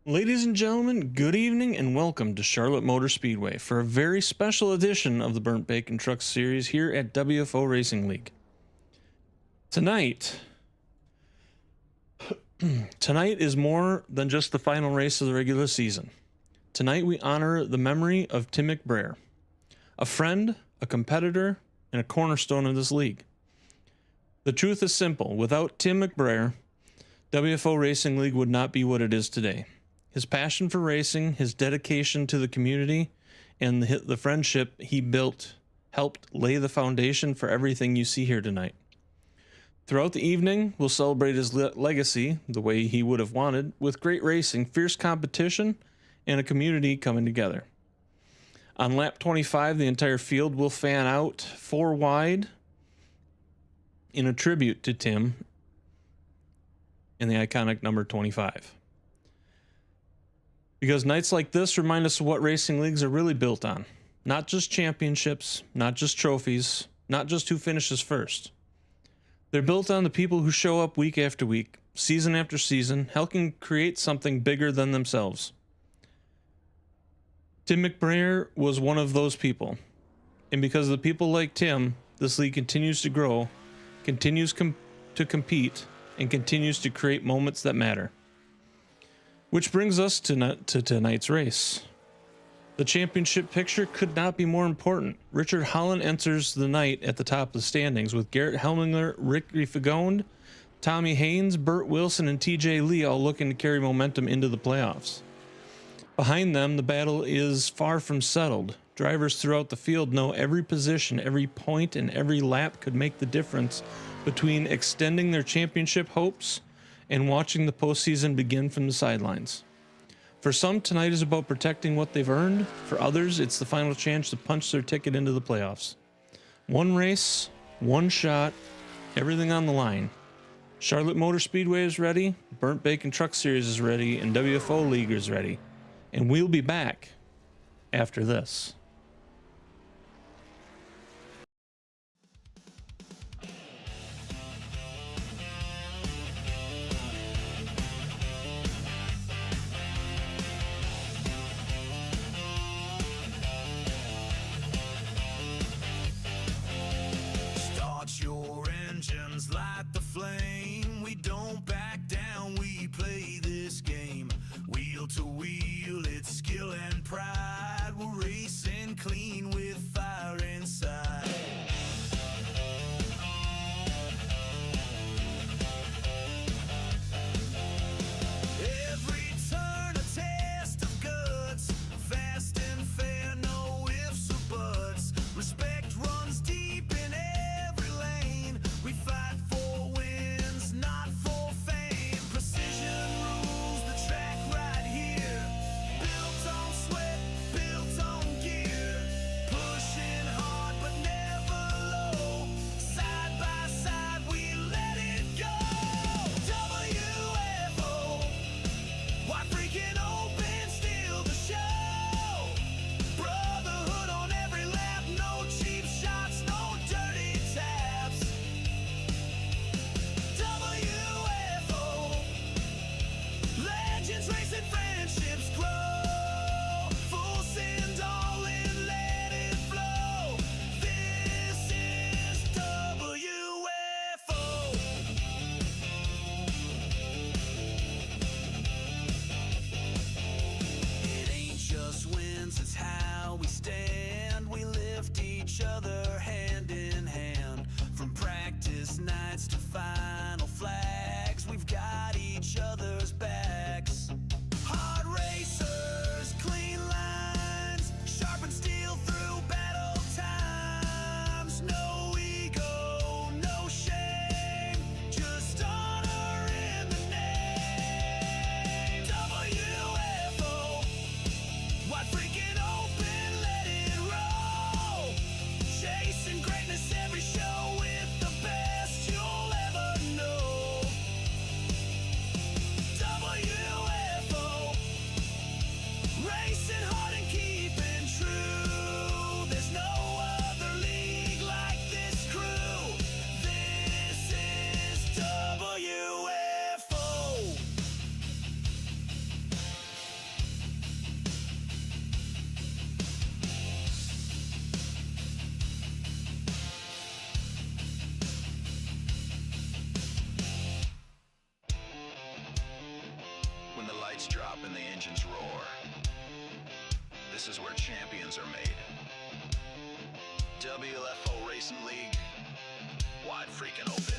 Ladies and gentlemen, good evening and welcome to Charlotte Motor Speedway for a very special edition of the Burnt Bacon Truck Series here at WFO Racing League. Tonight is more than just the final race of the regular season. Tonight we honor the memory of Tim McBrayer, a friend, a competitor, and a cornerstone of this league. The truth is simple. Without Tim McBrayer, WFO Racing League would not be what it is today. His passion for racing, his dedication to the community, and the friendship he built helped lay the foundation for everything you see here tonight. Throughout the evening, we'll celebrate his legacy the way he would have wanted, with great racing, fierce competition, and a community coming together. On lap 25, the entire field will fan out 4 wide in a tribute to Tim in the iconic number 25. Because nights like this remind us of what racing leagues are really built on. Not just championships, not just trophies, not just who finishes first. They're built on the people who show up week after week, season after season, helping create something bigger than themselves. Tim McBrayer was one of those people. And because of the people like Tim, this league continues to grow, continues to compete, and continues to create moments that matter. Which brings us to tonight's race. The championship picture could not be more important. Richard Holland enters the night at the top of the standings with Garrett Helmlinger, Ricky Fagone, Tommy Haynes, Burt Wilson, and TJ Lee all looking to carry momentum into the playoffs. Behind them, the battle is far from settled. Drivers throughout the field know every position, every point, and every lap could make the difference between extending their championship hopes and watching the postseason begin from the sidelines. For some, tonight is about protecting what they've earned. For others, it's the final chance to punch their ticket into the playoffs. One race, one shot, everything on the line. Charlotte Motor Speedway is ready, Burnt Bacon Truck Series is ready, and WFO League is ready. And we'll be back after this. Light the flame, we don't back down, we play this game. Wheel to wheel, it's skill and pride, we're racing This is where champions are made. WFO Racing League, wide freaking open.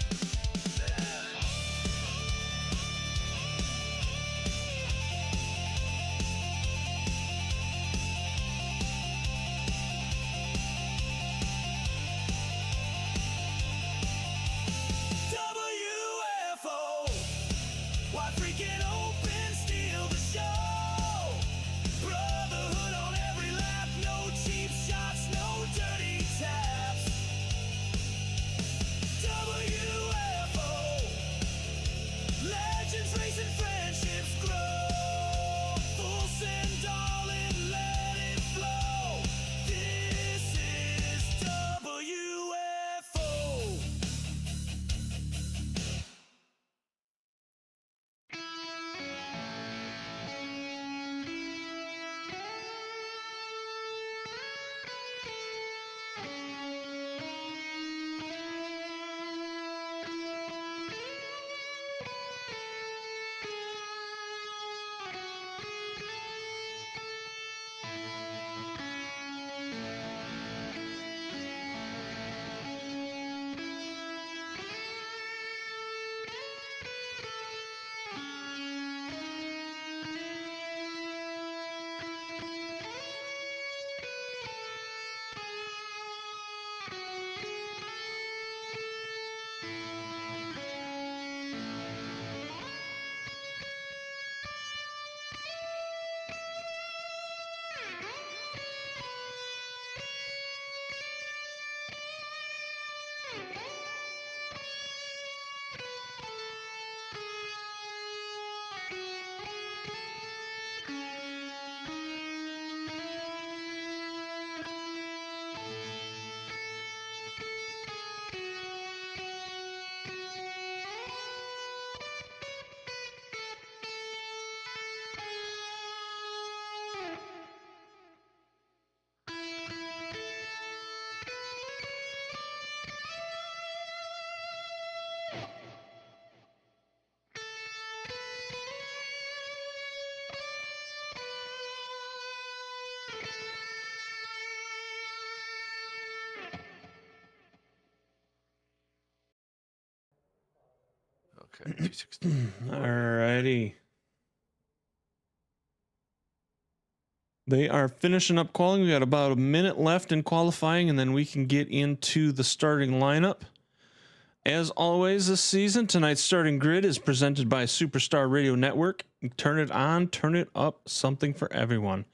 WFO, wide freaking open, steal the show. Brotherhood on every lap, no cheap shots, no dirty taps. WFO, legends racing, friendships grow. Full send all in, let it flow. This is WFO. Okay, 216. Alrighty. They are finishing up qualifying. We got about a minute left in qualifying, and then we can get into the starting lineup. As always this season, tonight's starting grid is presented by Superstar Radio Network. Turn it on, turn it up, something for everyone.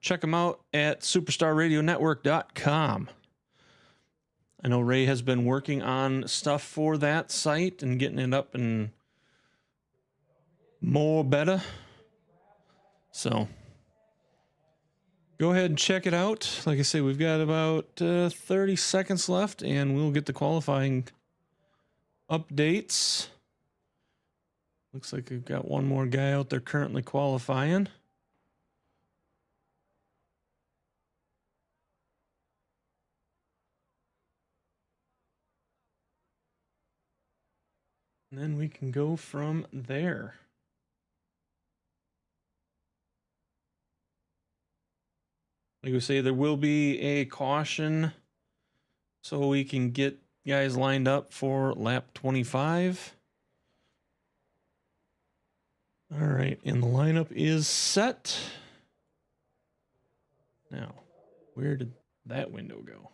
Check them out at superstarradionetwork.com. I know Ray has been working on stuff for that site and getting it up and more better. So go ahead and check it out. Like I say, we've got about 30 seconds left, and we'll get the qualifying updates. Looks like we've got one more guy out there currently qualifying. And then we can go from there. Like we say, there will be a caution so we can get guys lined up for lap 25. All right, and the lineup is set. Now, where did that window go?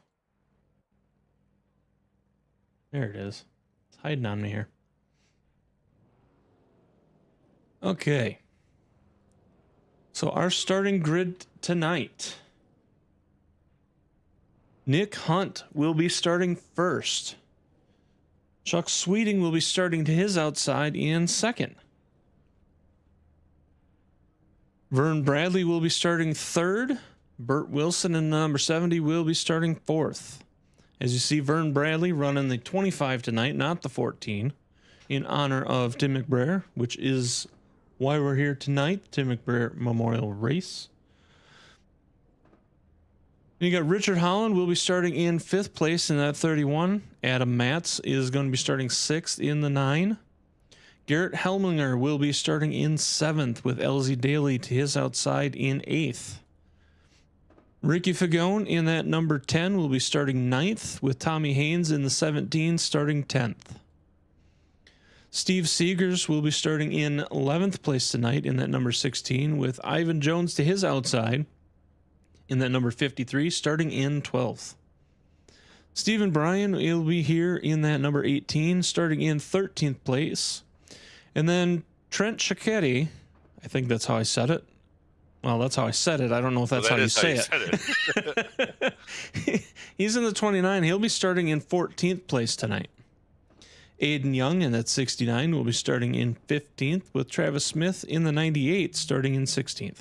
There it is. It's hiding on me here. Okay. So our starting grid tonight. Nick Hunt will be starting first. Chuck Sweeting will be starting to his outside in second. Vern Bradley will be starting third. Burt Wilson in number 70 will be starting fourth. As you see, Vern Bradley running the 25 tonight, not the 14, in honor of Tim McBrayer, which is why we're here tonight, Tim McBrayer Memorial Race. And you got Richard Holland will be starting in 5th place in that 31. Adam Matz is going to be starting 6th in the 9. Garrett Helminger will be starting in 7th with LZ Daly to his outside in 8th. Ricky Fagone in that number 10 will be starting 9th, with Tommy Haynes in the 17 starting 10th. Steve Seegers will be starting in 11th place tonight in that number 16, with Ivan Jones to his outside in that number 53 starting in 12th. Stephen Bryan will be here in that number 18 starting in 13th place. And then Trent Cicchetti, I think that's how I said it. Well, that's how I said it. I don't know if that's how you say it. He's in the 29. He'll be starting in 14th place tonight. Aiden Young in that 69 will be starting in 15th, with Travis Smith in the 98 starting in 16th.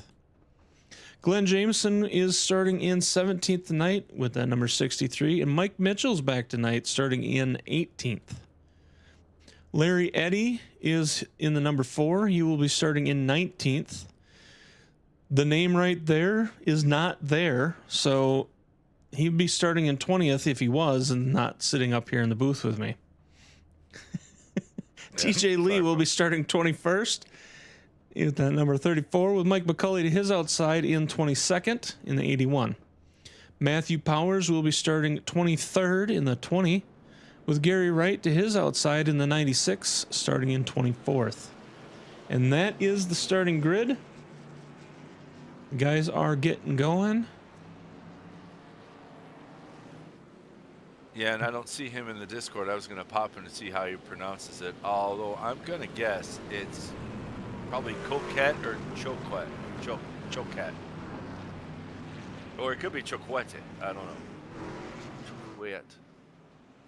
Glenn Jameson is starting in 17th tonight with that number 63, and Mike Mitchell's back tonight starting in 18th. Larry Eddy is in the number 4. He will be starting in 19th. The name right there is not there, so he'd be starting in 20th if he was and not sitting up here in the booth with me. TJ Lee will be starting 21st with that number 34, with Mike McCulley to his outside in 22nd in the 81. Matthew Powers will be starting 23rd in the 20, with Gary Wright to his outside in the 96 starting in 24th. And that is the starting grid. The guys are getting going. Yeah, and I don't see him in the Discord. I was going to pop in to see how he pronounces it, although I'm going to guess it's probably Coquette or Choquette. Choquette. Or it could be Choquette. I don't know. Choquette.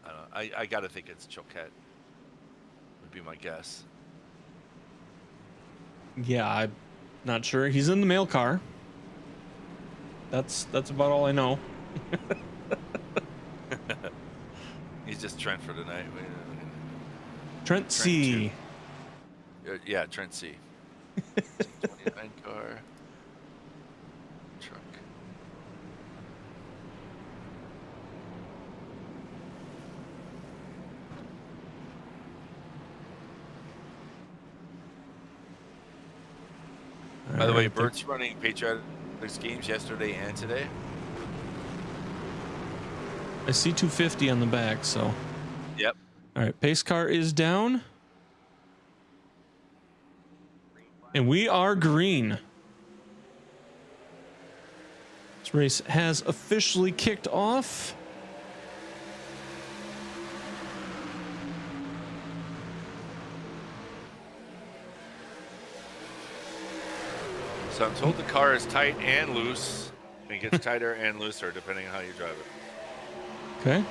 I don't know. I got to think it's Choquette. Would be my guess. Yeah, I'm not sure. He's in the mail car. That's about all I know. He's just Trent for tonight. Trent C. Yeah, Trent C. 29 car. Truck. By the way, Bert's running Patriotics games yesterday and today. I see 250 on the back, so. Yep. All right, pace car is down. And we are green. This race has officially kicked off. So I'm told the car is tight and loose. It gets tighter and looser depending on how you drive it. Okay.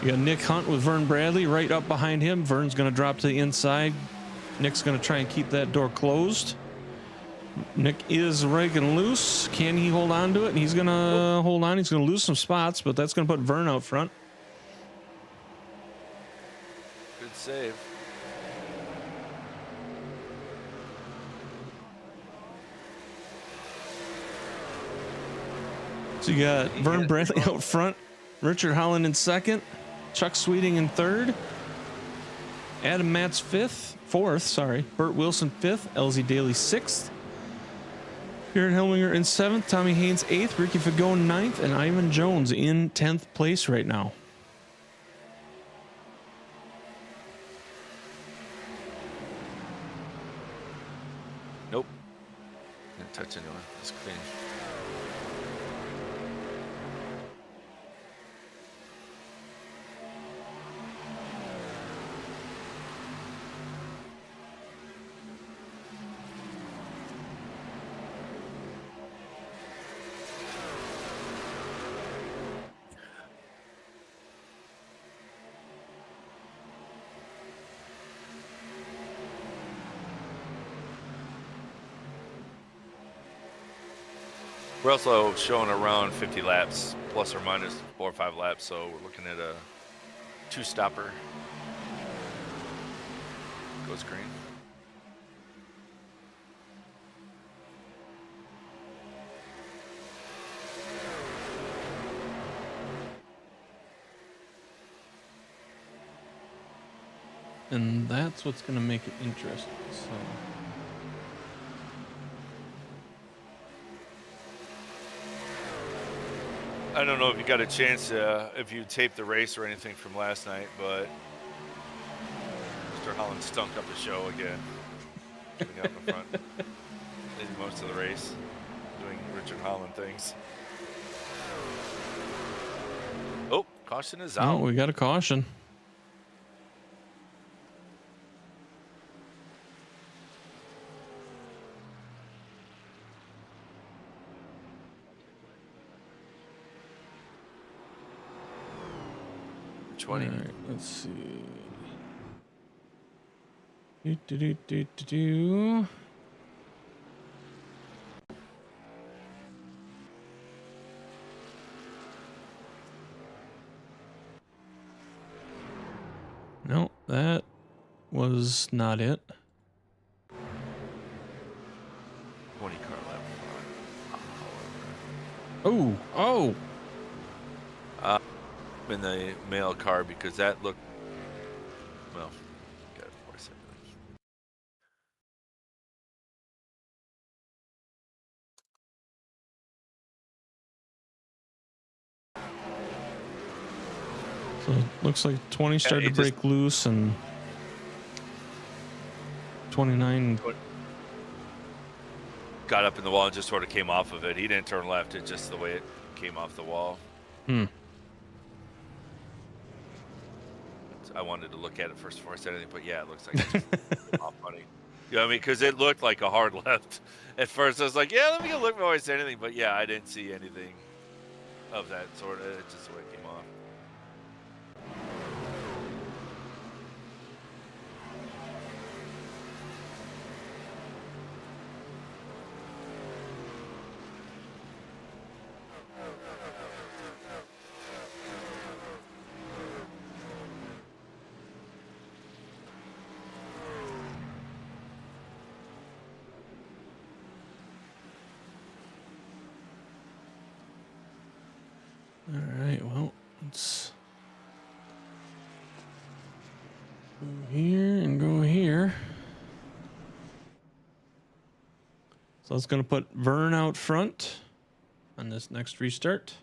You got Nick Hunt with Vern Bradley right up behind him. Vern's going to drop to the inside. Nick's going to try and keep that door closed. Nick is raking loose. Can he hold on to it? He's going to hold on. He's going to lose some spots, but that's going to put Vern out front. Good save. So you got Vern Bradley out front, Richard Holland in second, Chuck Sweeting in third, Adam Matz fourth, Burt Wilson fifth, LZ Daly sixth, Garrett Helminger in seventh, Tommy Haynes eighth, Ricky Fagone ninth, and Ivan Jones in 10th place right now. Nope. Didn't touch anyone. It's clean. We're also showing around 50 laps, plus or minus 4 or 5 laps, so we're looking at a 2-stopper. Goes green. And that's what's going to make it interesting. So. I don't know if you got a chance if you taped the race or anything from last night, but Mr. Holland stunk up the show again. Getting out in the front. Did most of the race doing Richard Holland things. Oh, caution is out. Oh, we got a caution. All right, let's see. Do. No, that was not it. 20 car left. Oh. In the mail car because that looked, well, got it for a second. So it looks like 20 started to break loose and 29 got up in the wall and just sort of came off of it. He didn't turn left, it's just the way it came off the wall. I wanted to look at it first before I said anything, but yeah, it looks like it just came off funny. You know what I mean? Because it looked like a hard left. At first I was like, yeah, let me go look before I say anything, but yeah, I didn't see anything of that sort of, it's just the way it came off. All right, well, let's go here and go here. So it's going to put Vern out front on this next restart.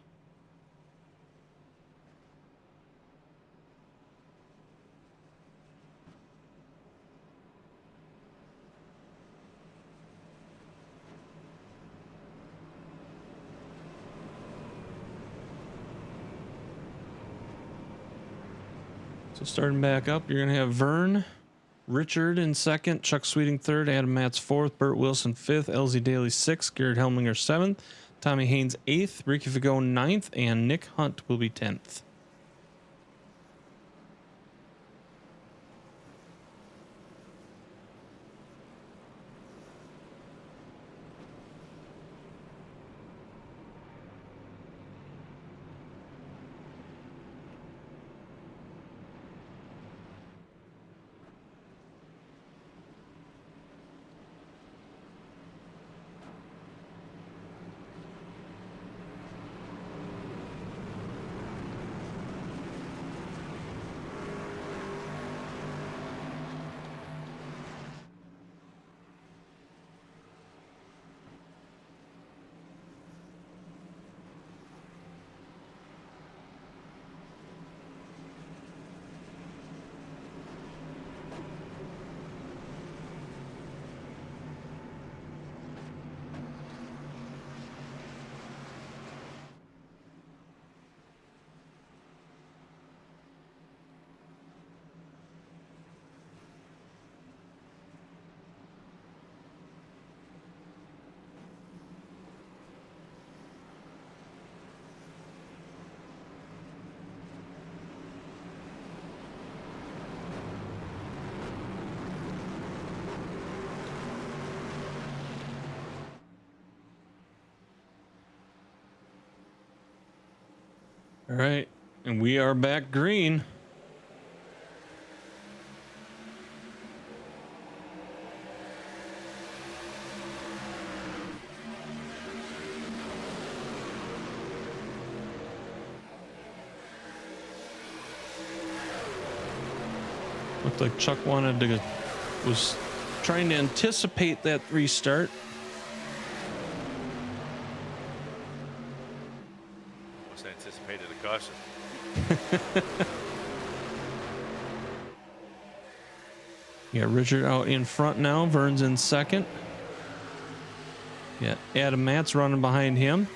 So starting back up, you're going to have Vern, Richard in second, Chuck Sweeting third, Adam Matz fourth, Burt Wilson fifth, LZ Daly sixth, Garrett Helminger seventh, Tommy Haynes eighth, Ricky Fagone ninth, and Nick Hunt will be 10th. All right, and we are back green. Looked like Chuck was trying to anticipate that restart. Was You got Richard out in front now. Vern's in second. Yeah, Adam Matz running behind him.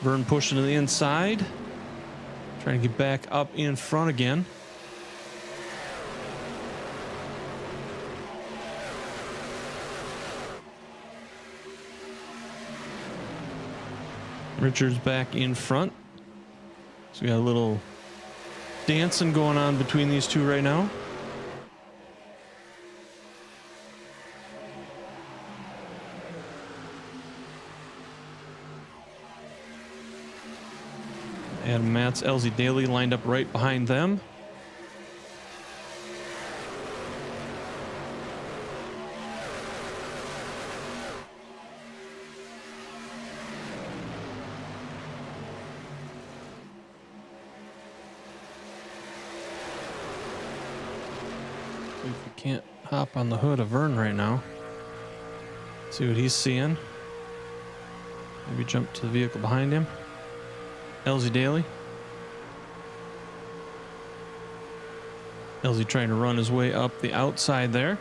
Vern pushing to the inside. Trying to get back up in front again. Richard's back in front. So we got a little dancing going on between these two right now. Adam Matz, LZ Daly lined up right behind them. See if we can't hop on the hood of Vern right now. See what he's seeing. Maybe jump to the vehicle behind him. LZ Daly. LZ trying to run his way up the outside there.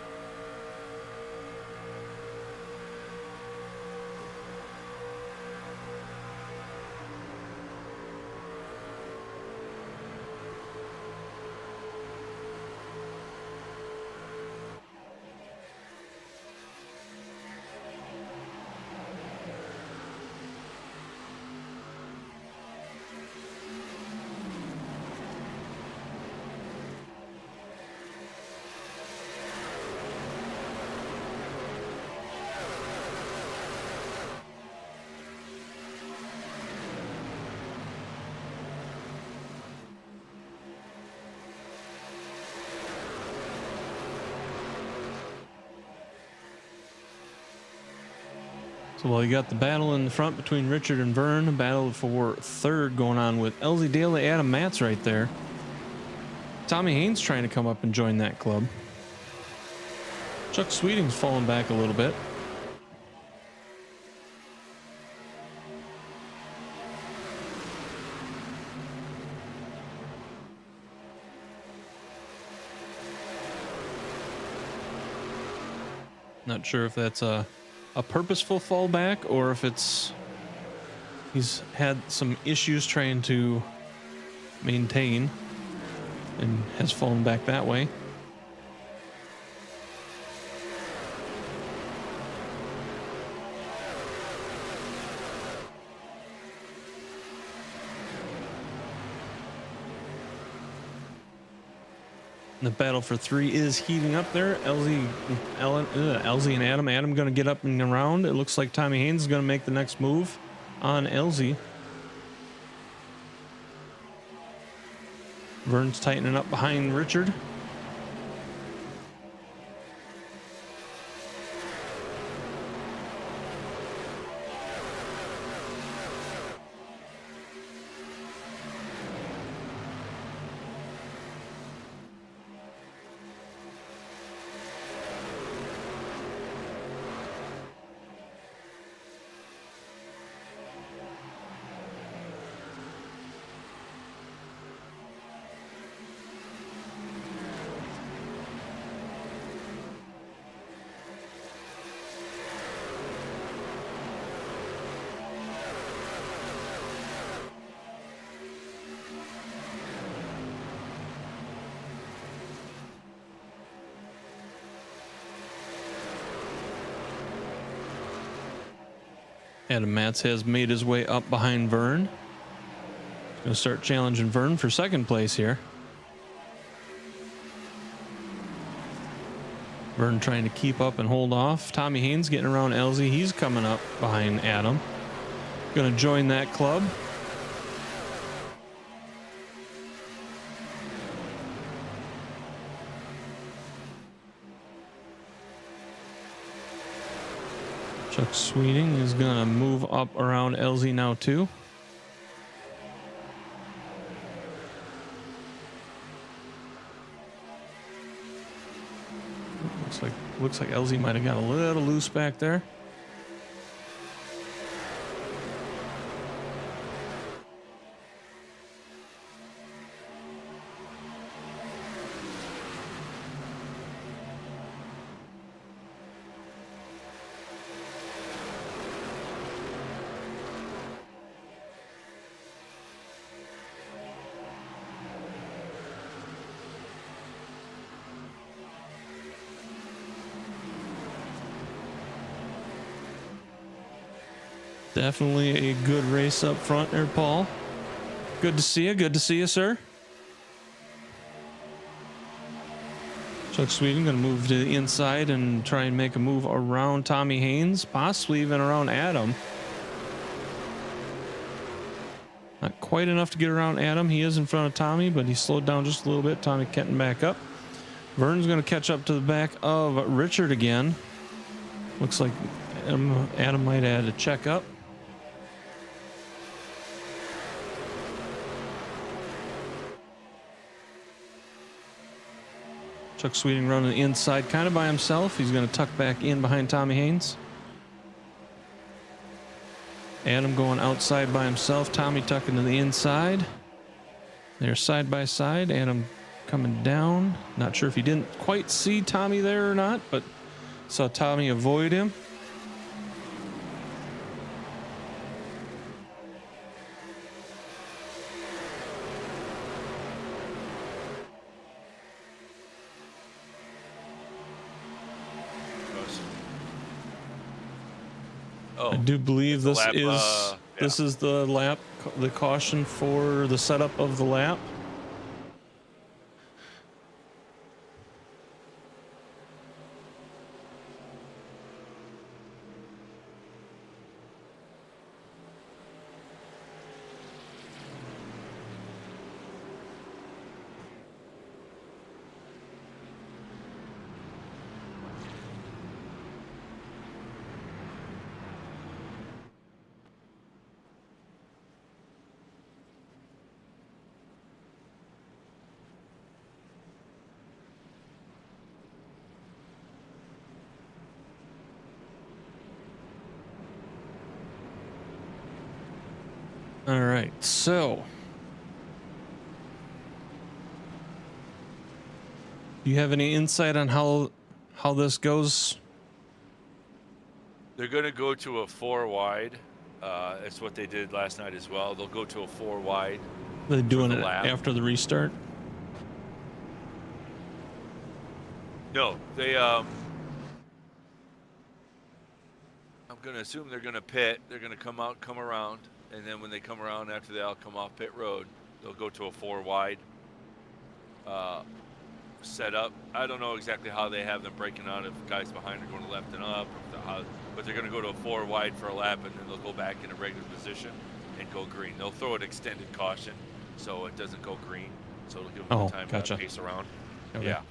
So while you got the battle in the front between Richard and Vern, a battle for third going on with LZ Daly, Adam Matz right there. Tommy Haynes trying to come up and join that club. Chuck Sweeting's falling back a little bit. Not sure if that's a purposeful fallback or if he's had some issues trying to maintain and has fallen back that way. The battle for three is heating up there. LZ and Adam. Adam going to get up and around. It looks like Tommy Haynes is going to make the next move on LZ. Vern's tightening up behind Richard. Adam Matz has made his way up behind Vern. Going to start challenging Vern for second place here. Vern trying to keep up and hold off. Tommy Haynes getting around LZ. He's coming up behind Adam. Going to join that club. Chuck Sweeting is going to move up around LZ now too. Looks like LZ might have got a little loose back there. Definitely a good race up front there, Paul. Good to see you. Good to see you, sir. Chuck Sweden going to move to the inside and try and make a move around Tommy Haynes, possibly even around Adam. Not quite enough to get around Adam. He is in front of Tommy, but he slowed down just a little bit. Tommy getting back up. Vern's going to catch up to the back of Richard again. Looks like Adam might add a checkup. Chuck Sweeting running the inside kind of by himself. He's going to tuck back in behind Tommy Haynes. Adam going outside by himself. Tommy tucking to the inside. They're side by side. Adam coming down. Not sure if he didn't quite see Tommy there or not, but saw Tommy avoid him. I do believe this is the lap, the caution for the setup of the lap. All right, so do you have any insight on how this goes? They're going to go to a 4 wide. That's what they did last night as well. They'll go to a 4 wide. They're doing the it lap. after the restart. No, they. I'm going to assume they're going to pit. They're going to come around, and then when they come around after they all come off pit road, they'll go to a 4 wide setup. I don't know exactly how they have them breaking out, if guys behind are going left and up, but they're going to go to a 4 wide for a lap, and then they'll go back in a regular position and go green. They'll throw an extended caution so it doesn't go green, so it'll give them time to pace around. Okay. Yeah.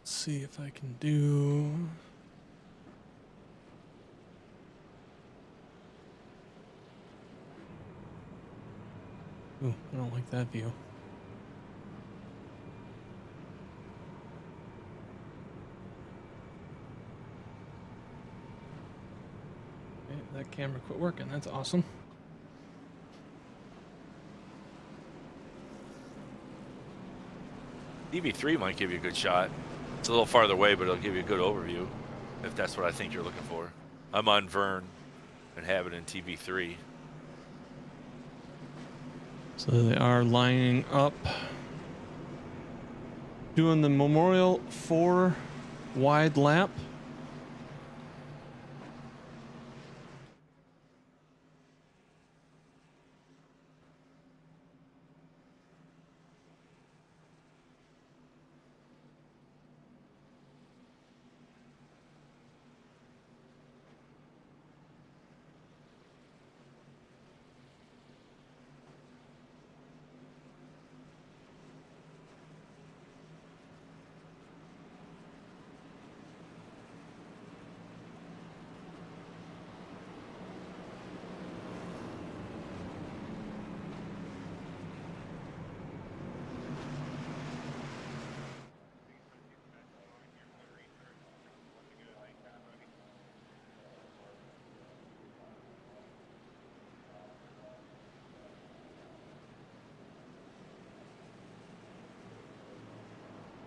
See if I can do. Ooh, I don't like that view. Okay, that camera quit working. That's awesome. EV3 might give you a good shot. It's a little farther away, but it'll give you a good overview, if that's what I think you're looking for. I'm on Vern and have it in TV3. So they are lining up, doing the Memorial 4 wide lap.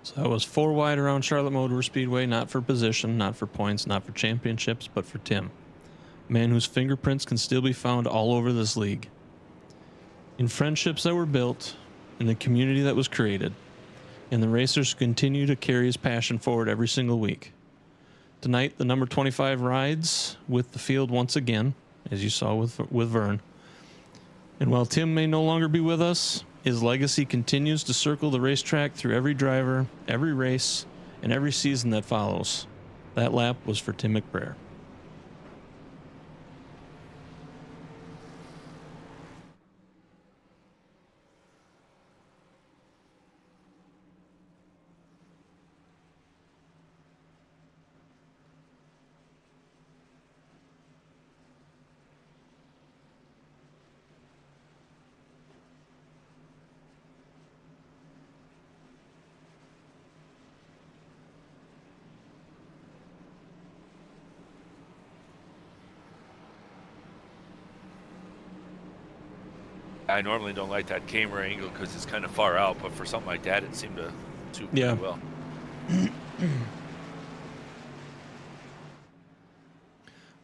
So that was 4 wide around Charlotte Motor Speedway, not for position, not for points, not for championships, but for Tim. A man whose fingerprints can still be found all over this league. In friendships that were built, in the community that was created, and the racers continue to carry his passion forward every single week. Tonight, the number 25 rides with the field once again, as you saw with Vern. And while Tim may no longer be with us, his legacy continues to circle the racetrack through every driver, every race, and every season that follows. That lap was for Tim McBrayer. I normally don't like that camera angle because it's kind of far out, but for something like that, it seemed to suit pretty well.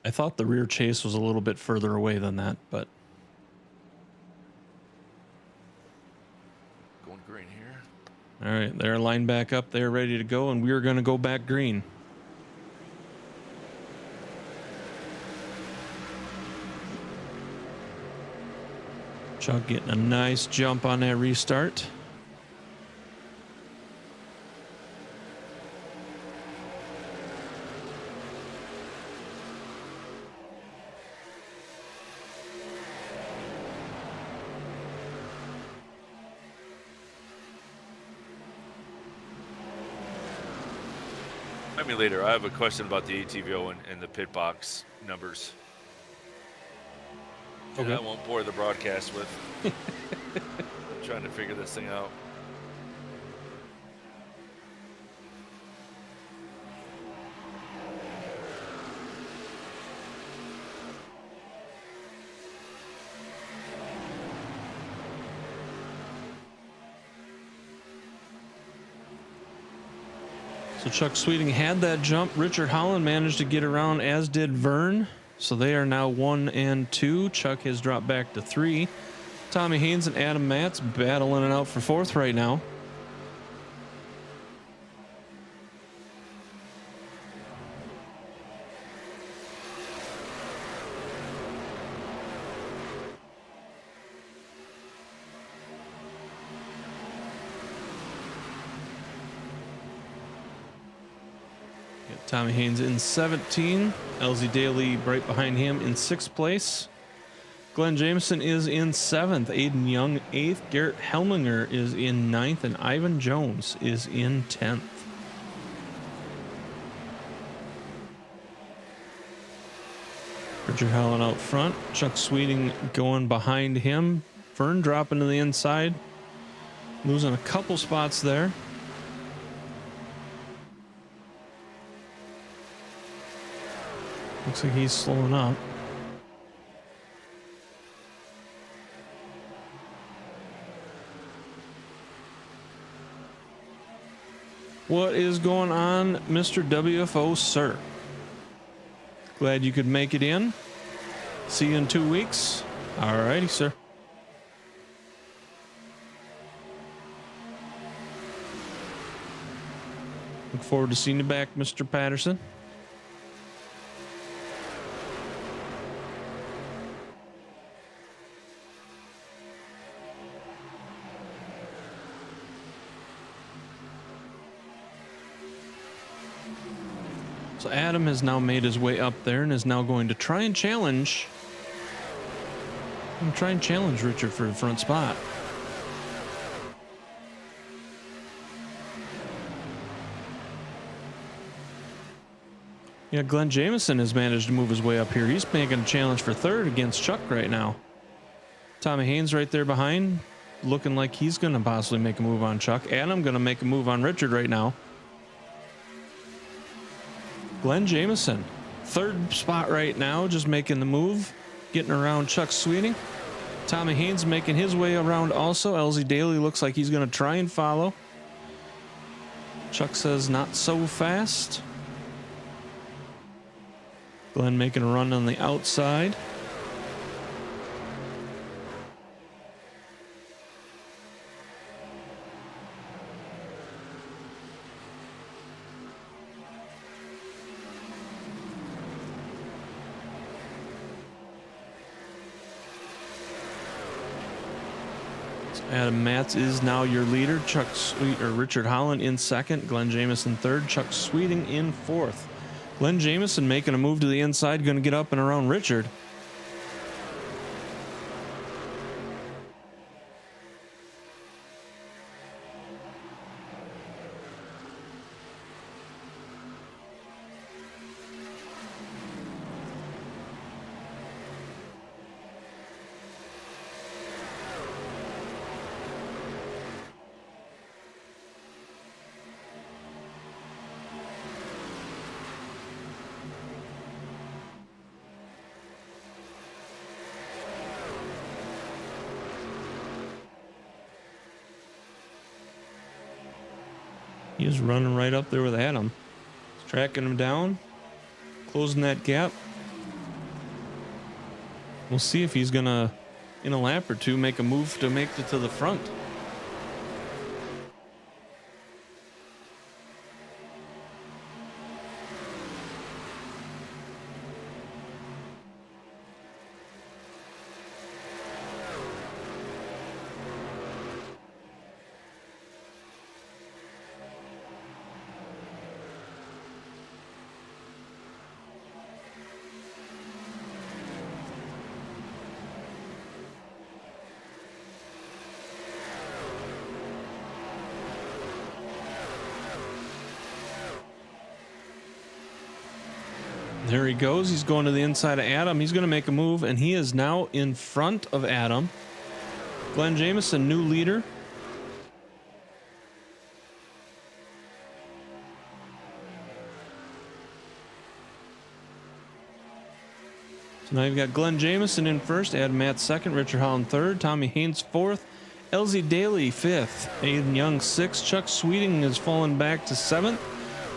I thought the rear chase was a little bit further away than that, but going green here. all right, they're lined back up. They're ready to go, and we are going to go back green. Chuck getting a nice jump on that restart. I mean, later, I have a question about the ATVO and the pit box numbers. Okay. I won't bore the broadcast with. I'm trying to figure this thing out. So Chuck Sweeting had that jump. Richard Holland managed to get around, as did Vern. So they are now 1 and 2. Chuck has dropped back to 3. Tommy Haynes and Adam Matz battling it out for 4th right now. Tommy Haynes in 17. LZ Daly right behind him in 6th place. Glenn Jameson is in 7th. Aiden Young 8th. Garrett Helminger is in 9th. And Ivan Jones is in 10th. Richard Holland out front. Chuck Sweeting going behind him. Vern dropping to the inside. Losing a couple spots there. Looks like he's slowing up. What is going on, Mr. WFO, sir? Glad you could make it in. See you in 2 weeks. All righty, sir. Look forward to seeing you back, Mr. Patterson. So Adam has now made his way up there and is now going to try and challenge. Richard for the front spot. Yeah, Glenn Jameson has managed to move his way up here. He's making a challenge for 3rd against Chuck right now. Tommy Haynes right there behind, looking like he's going to possibly make a move on Chuck. Adam going to make a move on Richard right now. Glenn Jameson, 3rd spot right now, just making the move, getting around Chuck Sweeting. Tommy Haynes making his way around also. LZ Daly looks like he's going to try and follow. Chuck says not so fast. Glenn making a run on the outside. Adam Matz is now your leader. Richard Holland in second. Glenn Jamieson third. Chuck Sweeting in fourth. Glenn Jamieson making a move to the inside, going to get up and around Richard. He is running right up there with Adam. He's tracking him down, closing that gap. We'll see if he's gonna, in a lap or two, make a move to make it to the front. There he goes. He's going to the inside of Adam. He's going to make a move, and he is now in front of Adam. Glenn Jamieson, new leader. So now you've got Glenn Jamieson in first, Adam Matt second, Richard Holland third, Tommy Haynes fourth, LZ Daly fifth, Aiden Young sixth, Chuck Sweeting has fallen back to seventh.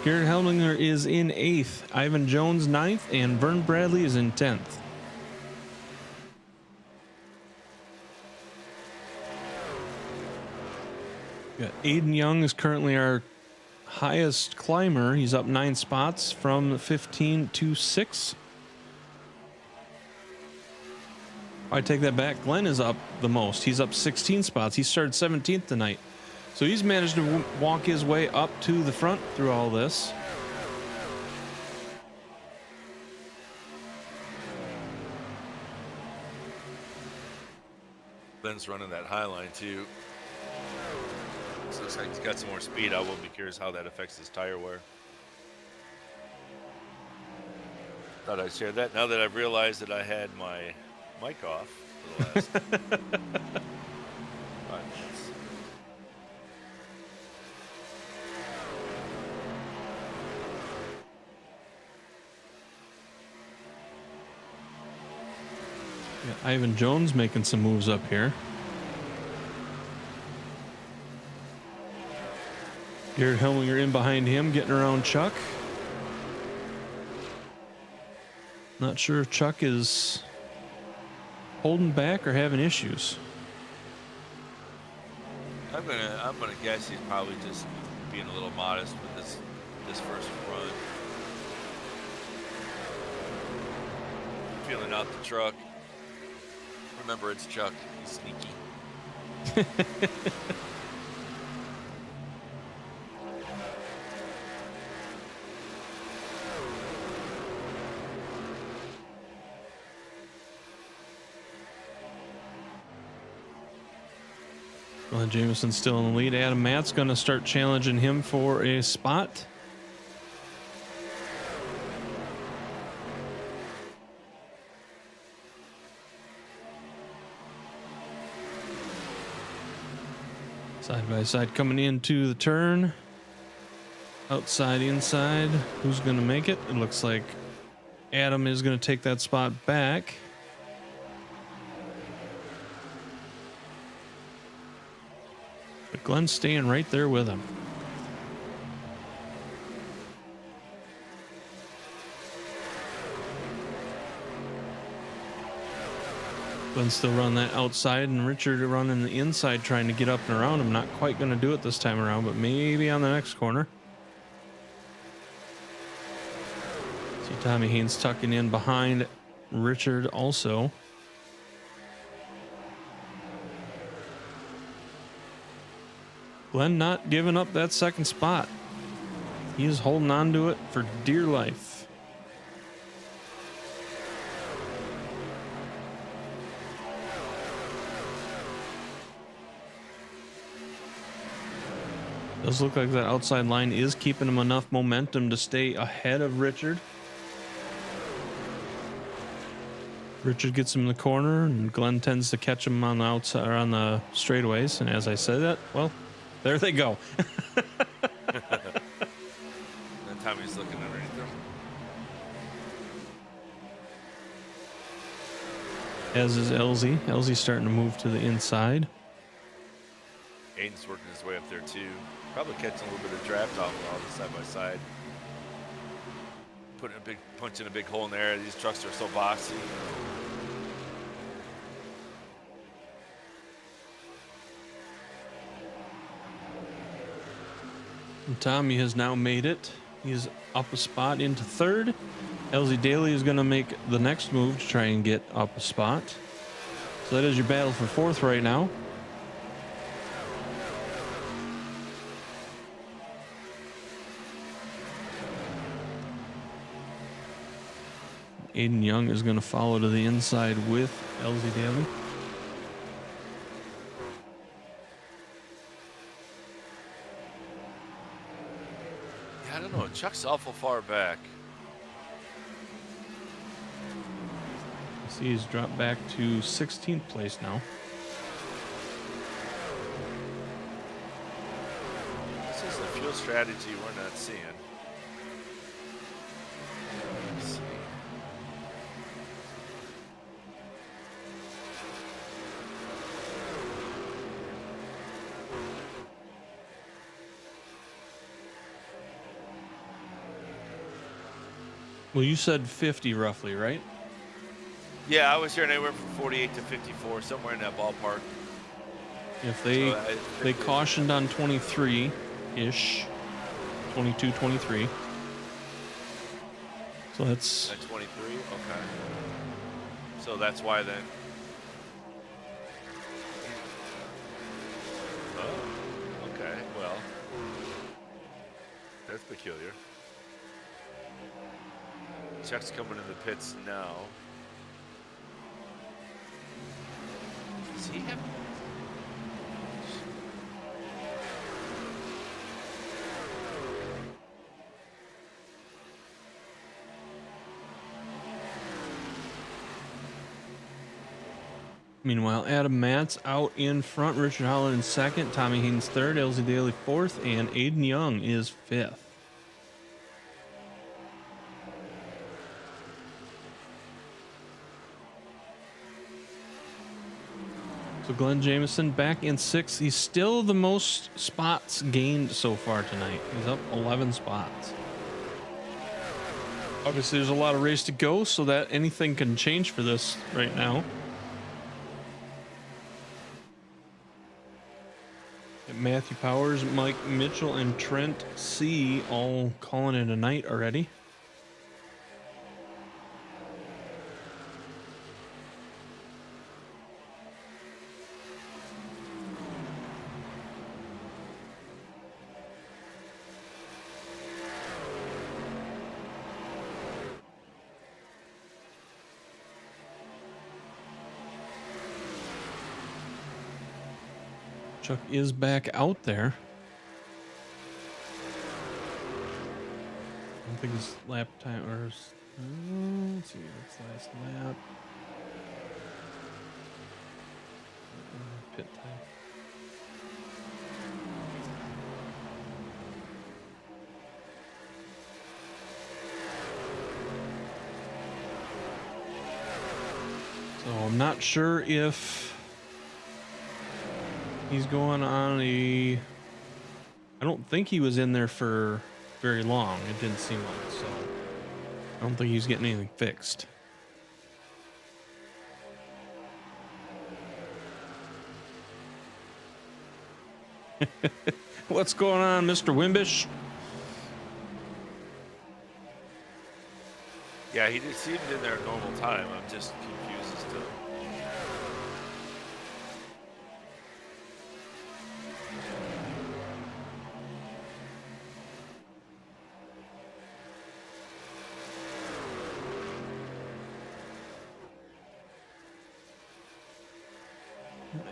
Garrett Helminger is in 8th, Ivan Jones 9th, and Vern Bradley is in 10th. Yeah, Aiden Young is currently our highest climber. He's up 9 spots from 15 to 6. I take that back. Glenn is up the most. He's up 16 spots. He started 17th tonight. So he's managed to walk his way up to the front through all this. Glenn's running that high line too. So looks like he's got some more speed. I will be curious how that affects his tire wear. Thought I'd share that now that I've realized that I had my mic off for the last 5 minutes. Yeah, Ivan Jones making some moves up here. Garrett Helminger in behind him, getting around Chuck. Not sure if Chuck is holding back or having issues. I'm gonna guess he's probably just being a little modest with this first run. Feeling out the truck. Remember, it's Chuck. He's sneaky. Glenn Jameson still in the lead. Adam Matt's going to start challenging him for a spot. Side by side coming into the turn. Outside, inside. Who's going to make it? It looks like Adam is going to take that spot back. But Glenn's staying right there with him. Glenn's still running that outside, and Richard running the inside, trying to get up and around him. Not quite going to do it this time around, but maybe on the next corner. See Tommy Haynes tucking in behind Richard also. Glenn not giving up that second spot. He is holding on to it for dear life. Does look like that outside line is keeping him enough momentum to stay ahead of Richard. Richard gets him in the corner, and Glenn tends to catch him on the outside or on the straightaways. And as I said that, well, there they go. That time he's looking underneath them. As is LZ. LZ's starting to move to the inside. Aiden's working his way up there too. Probably catching a little bit of draft off all the side by side. Punching a big hole in there. These trucks are so boxy. And Tommy has now made it. He's up a spot into third. LZ Daly is going to make the next move to try and get up a spot. So that is your battle for fourth right now. Aiden Young is going to follow to the inside with LZ Daly. Yeah, I don't know. Chuck's awful far back. See, he's dropped back to 16th place now. This is a fuel strategy we're not seeing. Let's see. Well, you said 50 roughly, right? Yeah, I was hearing anywhere from 48 to 54, somewhere in that ballpark. If they So, they cautioned on 23-ish, 22, 23. So that's At 23? Okay. So that's why then. Oh, okay. Well, that's peculiar. Chuck's coming in the pits now. Does he have? Meanwhile, Adam Matz out in front, Richard Holland in second, Tommy Haynes third, LZ Daly fourth, and Aiden Young is fifth. So Glenn Jameson back in sixth. He's still the most spots gained so far tonight. He's up 11 spots. Obviously, there's a lot of race to go, so that anything can change for this right now. Matthew Powers, Mike Mitchell, and Trent C. all calling it a night already. Chuck is back out there. I don't think his lap time or his, let's see, what's last lap. Pit time. So I'm not sure if he's going on a... I don't think he was in there for very long. It didn't seem like, so I don't think he's getting anything fixed. What's going on, Mr. Wimbish? Yeah, he just seemed in there at normal time. I'm just confused as to.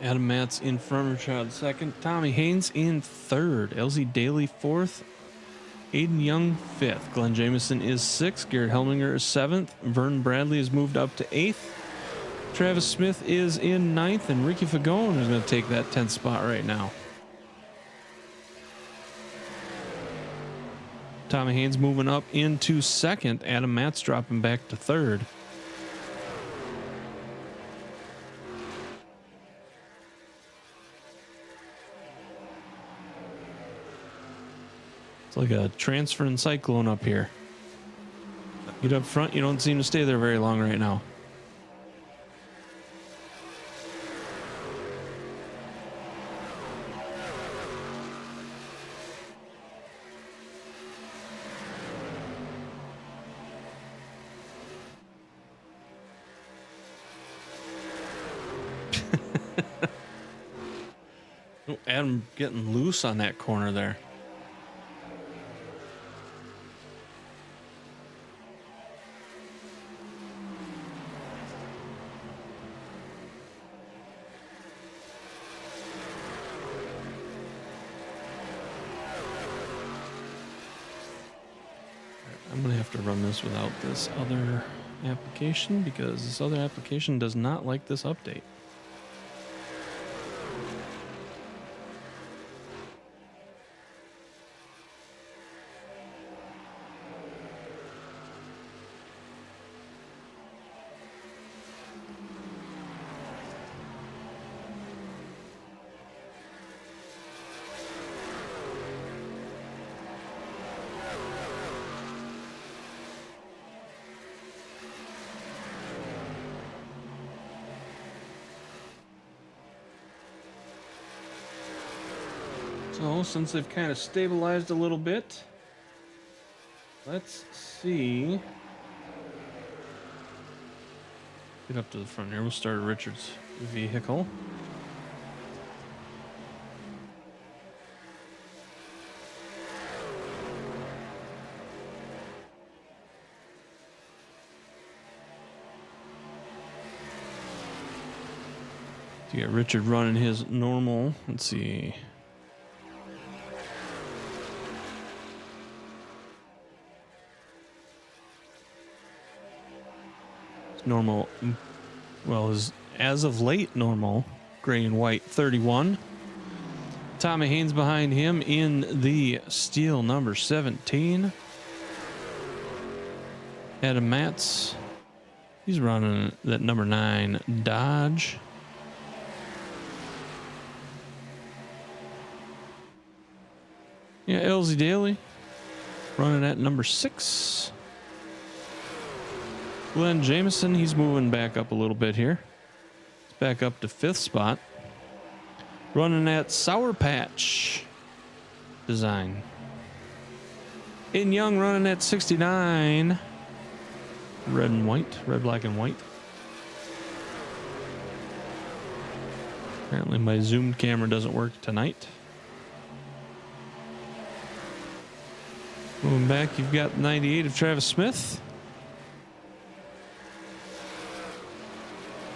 Adam Matz in front, Richard second, Tommy Haynes in third, LZ Daly fourth, Aiden Young fifth, Glenn Jameson is sixth, Garrett Helminger is seventh, Vern Bradley has moved up to eighth, Travis Smith is in ninth, and Ricky Fagone is going to take that 10th spot right now. Tommy Haynes moving up into second, Adam Matz dropping back to third. It's like a transferring cyclone up here. Get up front, you don't seem to stay there very long right now. Oh, Adam getting loose on that corner there. I'm going to have to run this without this other application because this other application does not like this update. So, since they've kind of stabilized a little bit, let's see. Get up to the front here. We'll start at Richard's vehicle. So you got Richard running his normal. Let's see. Normal, well, is as of late normal gray and white 31. Tommy Haynes behind him in the steel number 17. Adam Matz, he's running that number 9 Dodge. Yeah, LZ Daly running at number 6. Glenn Jameson, he's moving back up a little bit here. He's back up to 5th spot. Running that Sour Patch design. Aiden Young running at 69. Red and white. Red, black, and white. Apparently my zoomed camera doesn't work tonight. Moving back, you've got 98 of Travis Smith.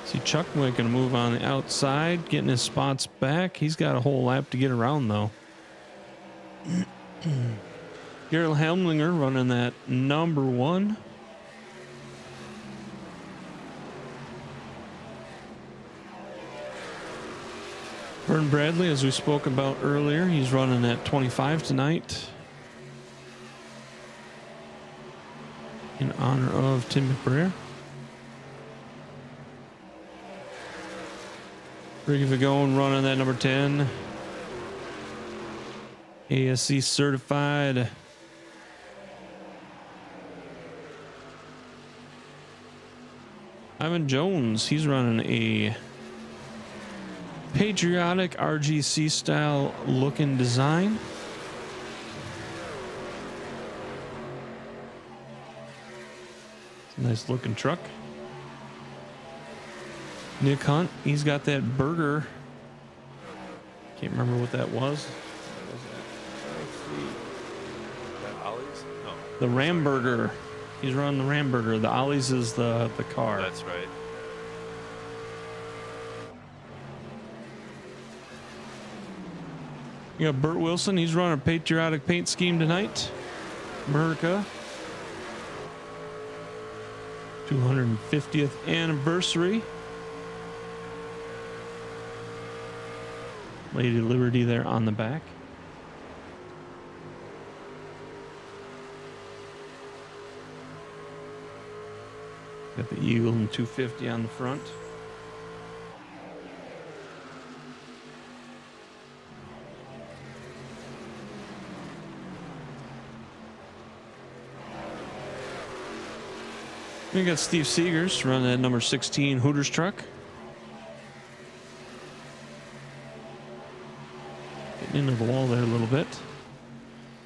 See Chuck making a move on the outside, getting his spots back. He's got a whole lap to get around, though. Gerald Helmlinger running that number 1. Vern Bradley, as we spoke about earlier, he's running at 25 tonight. In honor of Tim McBrayer. Ricky Fagone running that number 10. ASC certified. Ivan Jones, he's running a patriotic RGC style looking design. It's a nice looking truck. Nick Hunt, he's got that burger. Can't remember what that was. What was that? Let's see. That Ollie's? No. The Ram Burger. He's running the Ram Burger. The Ollie's is the car. That's right. You got Burt Wilson. He's running a patriotic paint scheme tonight. America. 250th anniversary. Lady Liberty there on the back. Got the Eagle and 250 on the front. We got Steve Seegers running that number 16 Hooters truck. Getting into the wall there a little bit.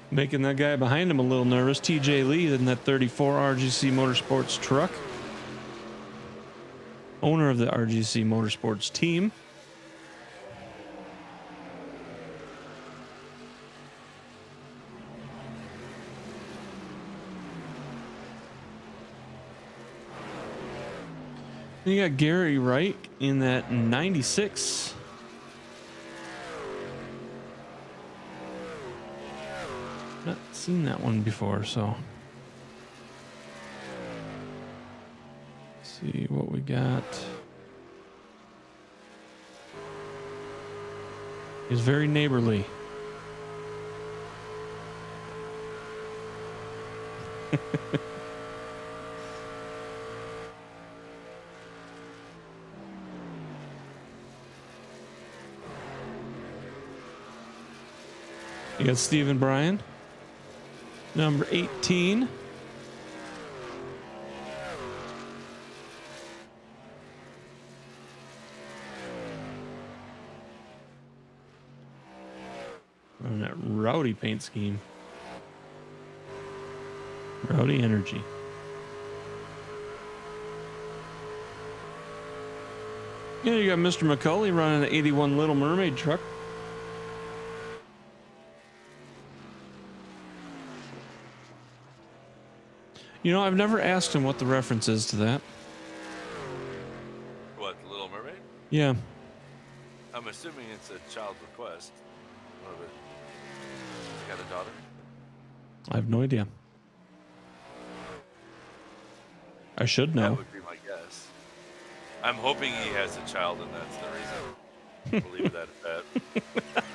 Making that guy behind him a little nervous. TJ Lee in that 34 RGC Motorsports truck. Owner of the RGC Motorsports team. Then you got Gary Wright in that 96. Not seen that one before, so let's see what we got. He's very neighborly. You got Stephen Bryan, number 18. On that Rowdy paint scheme. Rowdy Energy. Yeah, you got Mr. McCulley running an 81 Little Mermaid truck. You know, I've never asked him what the reference is to that. What, The Little Mermaid? Yeah. I'm assuming it's a child request. Or that he's got a daughter. I have no idea. I should know. That would be my guess. I'm hoping he has a child and that's the reason. We'll leave that at that.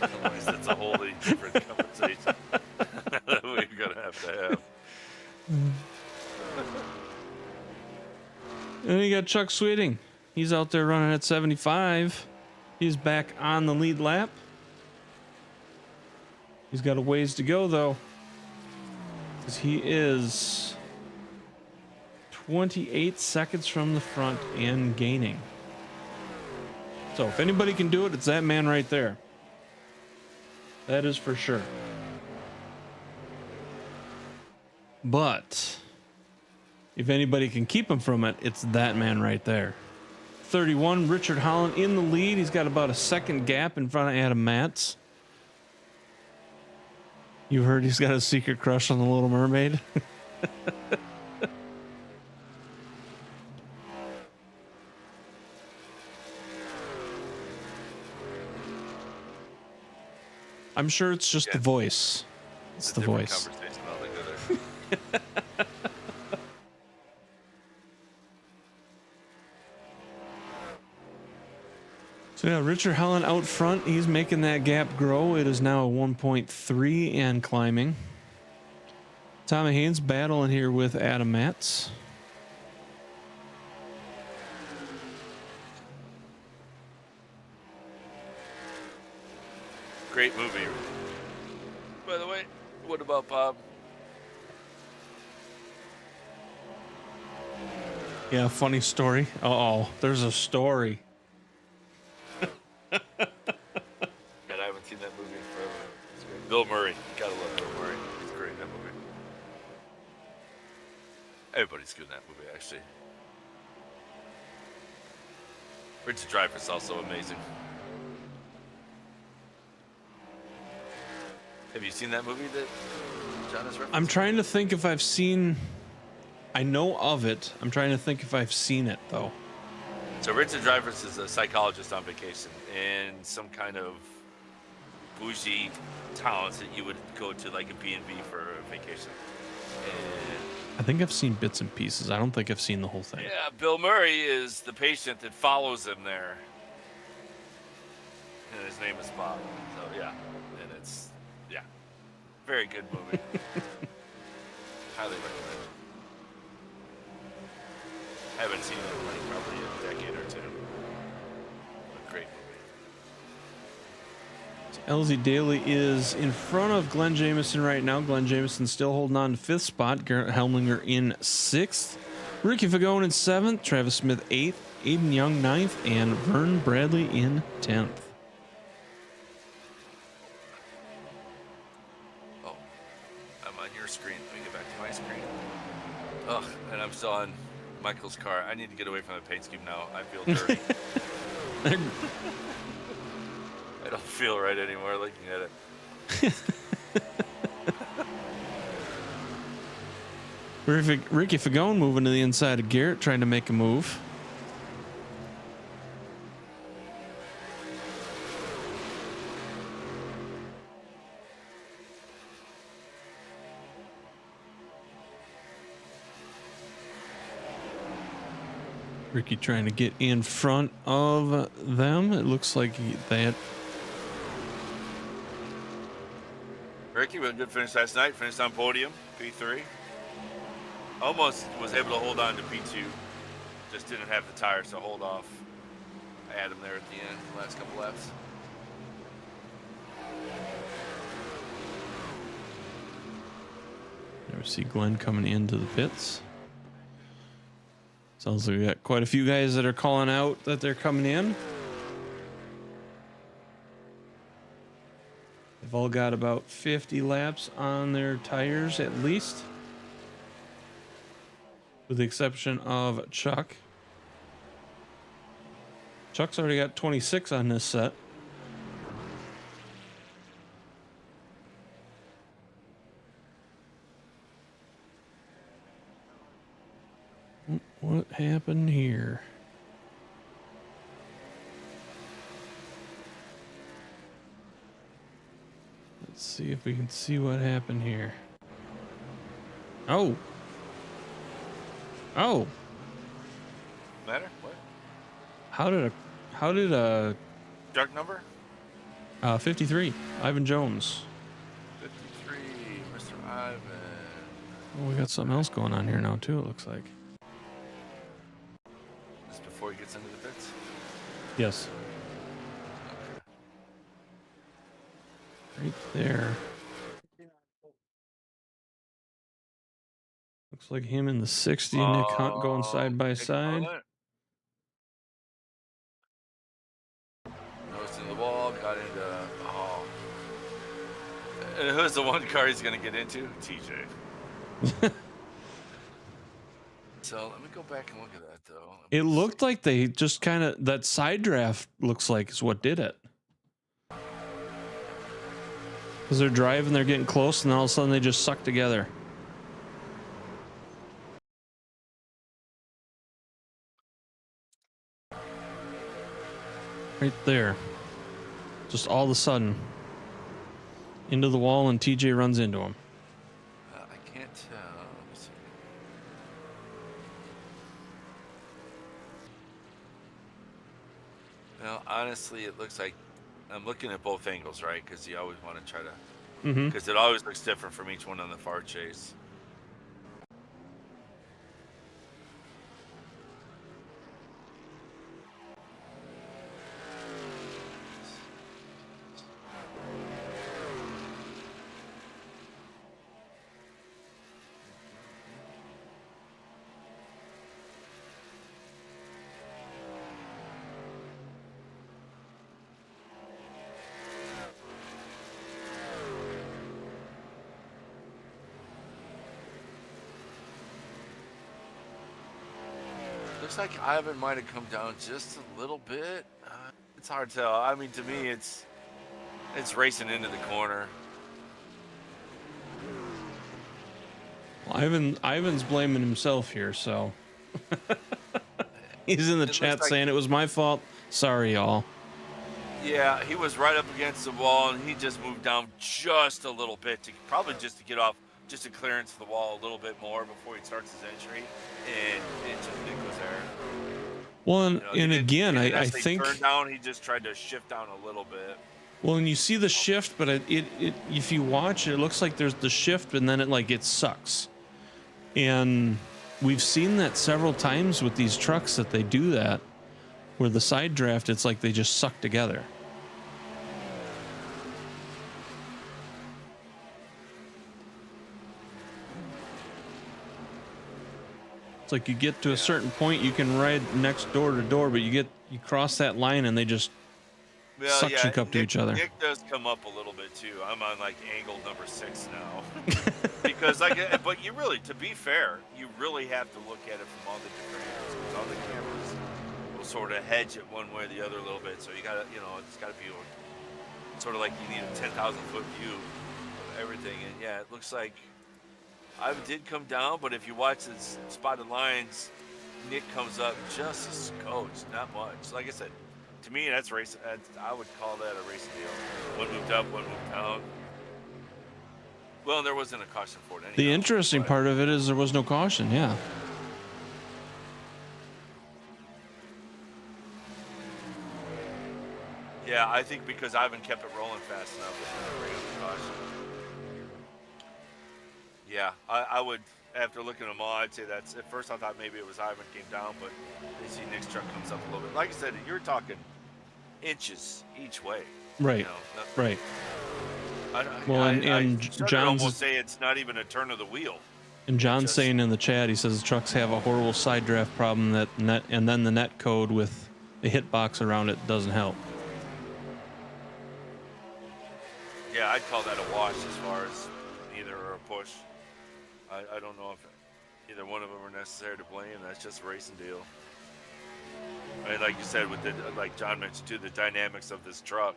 Otherwise, that's a wholly different conversation that we're going to have. And then you got Chuck Sweeting. He's out there running at 75. He's back on the lead lap. He's got a ways to go, though, because he is 28 seconds from the front and gaining. So if anybody can do it, it's that man right there. That is for sure. But if anybody can keep him from it, it's that man right there. 31, Richard Holland in the lead. He's got about a second gap in front of Adam Matz. You heard he's got a secret crush on the Little Mermaid? I'm sure it's just the voice. It's the voice. Conversation altogether. So yeah, Richard Holland out front. He's making that gap grow. It is now a 1.3 and climbing. Tommy Haynes battling here with Adam Matz. Great movie. By the way, what about Bob? Yeah, funny story. Uh-oh, there's a story. Bill Murray. Gotta love Bill Murray. He's great in that movie. Everybody's good in that movie, actually. Richard Dreyfuss also amazing. Have you seen that movie that John has referenced? I'm trying to think if I've seen. I know of it. I'm trying to think if I've seen it though. So Richard Dreyfuss is a psychologist on vacation in some kind of bougie towns that you would go to, like a B&B for a vacation. And I think I've seen bits and pieces. I don't think I've seen the whole thing. yeah, Bill Murray is the patient that follows him there. And his name is Bob. So yeah, and it's, yeah, very good movie. Highly recommend. Haven't seen it in like probably a decade or two. A great movie. LZ Daly is in front of Glenn Jamieson right now. Glenn Jamieson still holding on to 5th spot. Garrett Helmlinger in 6th. Ricky Fagone in 7th. Travis Smith 8th. Aiden Young 9th. And Vern Bradley in 10th. Oh, I'm on your screen. Let me get back to my screen. Ugh, and I'm still on Michael's car. I need to get away from the paint scheme now. I feel dirty. I don't feel right anymore looking at it. Ricky Fagone moving to the inside of Garrett, trying to make a move. Ricky trying to get in front of them. It looks like that. Ricky with a good finish last night. Finished on podium, P3. Almost was able to hold on to P2. Just didn't have the tires to hold off. I had him there at the end, the last couple laps. There we see Glenn coming into the pits. Sounds like we got quite a few guys that are calling out that they're coming in. They've all got about 50 laps on their tires at least, with the exception of Chuck. Chuck's already got 26 on this set. What happened here? Let's see if we can see what happened here. Oh. Oh. Matter? What? How did a Truck number? 53, Ivan Jones. 53, Mr. Ivan. Oh, we got something else going on here now too, it looks like. Just before he gets into the pits? Yes. Right there. Looks like him and the 60 Nick Hunt going side by side. Nose in the wall, got into. Oh. And who's the one car he's going to get into? TJ. So let me go back and look at that, though. It looked like they just kind of, that side draft looks like is what did it. Because they're driving, they're getting close, and then all of a sudden they just suck together. Right there. Just all of a sudden. Into the wall, and TJ runs into him. I can't tell. Let me see. Well, honestly, it looks like I'm looking at both angles, right? Because you always want to try to, because it always looks different from each one on the far chase. Looks like Ivan might have come down just a little bit. It's hard to tell. I mean, to me, it's racing into the corner. Well, Ivan's blaming himself here, so he's in the chat like, saying it was my fault. Sorry, y'all. Yeah, he was right up against the wall, and he just moved down just a little bit to probably just to get off, just to clearance the wall a little bit more before he starts his entry, and Nick was there. Well, and, You know, and again, I think turned down, he just tried to shift down a little bit. Well, and you see the shift, but it if you watch, it looks like there's the shift, and then it sucks. And we've seen that several times with these trucks that they do that, where the side draft, it's like they just suck together. It's like you get to a certain point, you can ride next door to door, but you cross that line and they just suction cup to each other. Nick does come up a little bit too. I'm on like angle number 6 now. Because but you really, to be fair, you really have to look at it from all the different angles, because all the cameras will sort of hedge it one way or the other a little bit. So you gotta, it's gotta be sort of like you need a 10,000 foot view of everything. And yeah, it looks like Ivan did come down, but if you watch the spotted lines, Nick comes up just a scotch, not much. Like I said, to me, that's racing. I would call that a racing deal. One moved up, one moved down. Well, there wasn't a caution for it anyhow. The interesting part of it is there was no caution, yeah. Yeah, I think because Ivan kept it rolling fast enough to bring up the caution. Yeah, I would, after looking at them all, I'd say that's, at first I thought maybe it was Ivan came down, but you see Nick's truck comes up a little bit. Like I said, you're talking inches each way. Right, right. And John's almost say it's not even a turn of the wheel. And John's saying in the chat, he says the trucks have a horrible side draft problem and then the net code with a hitbox around it doesn't help. Yeah, I'd call that a wash as far as either or a push. I don't know if either one of them are necessary to blame. That's just a racing deal. I mean, like you said, with like John mentioned too, the dynamics of this truck.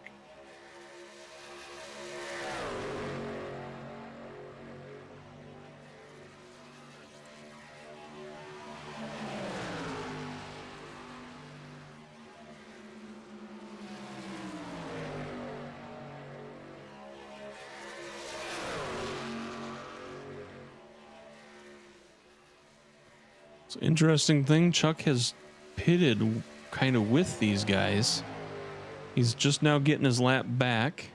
It's an interesting thing. Chuck has pitted kind of with these guys. He's just now getting his lap back.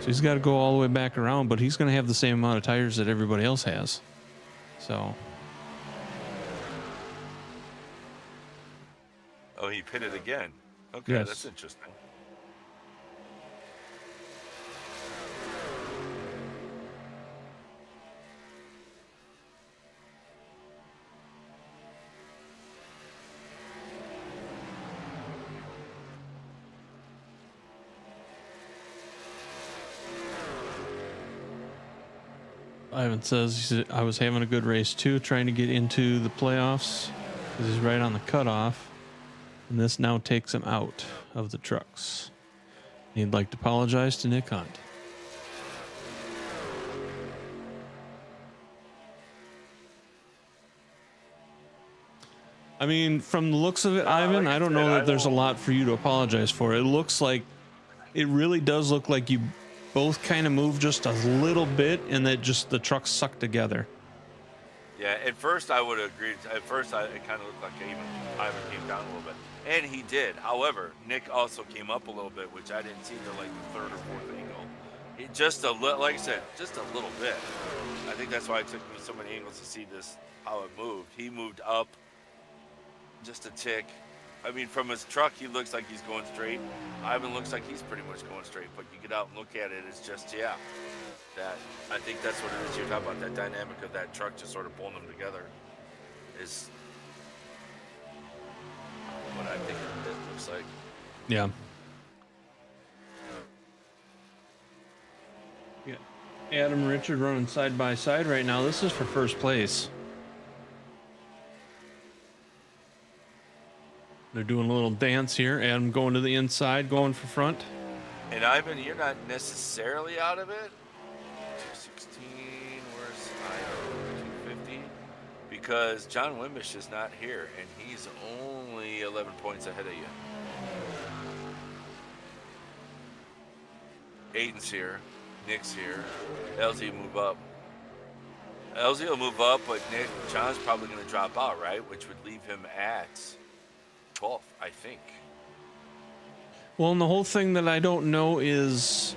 So he's got to go all the way back around, but he's going to have the same amount of tires that everybody else has. So. Oh, he pitted again. Okay, yes. That's interesting. Ivan says, I was having a good race too, trying to get into the playoffs because he's right on the cutoff. And this now takes him out of the trucks. He'd like to apologize to Nick Hunt. I mean, from the looks of it, Ivan, I don't know that there's a lot for you to apologize for. It looks like, it really does look like you both kind of moved just a little bit and that just the trucks sucked together. Yeah, at first I would have agreed. At first it kind of looked like even Ivan came down a little bit. And he did. However, Nick also came up a little bit, which I didn't see till like the third or fourth angle. It just like I said, just a little bit. I think that's why it took me so many angles to see this, how it moved. He moved up just a tick. I mean, from his truck, he looks like he's going straight. Ivan looks like he's pretty much going straight. But you get out and look at it, it's just, yeah. That, I think that's what it is. You're talking about that dynamic of that truck just sort of pulling them together is what I think it looks like. Yeah. Yeah. Adam and Richard running side by side right now. This is for first place. They're doing a little dance here. Adam going to the inside, going for front. And Ivan, you're not necessarily out of it. 216, where's Ivan? 250? Because John Wimbish is not here, and he's only 11 points ahead of you. Aiden's here. Nick's here. LZ will move up. LZ will move up, but John's probably going to drop out, right? Which would leave him at 12th, I think. Well, and the whole thing that I don't know is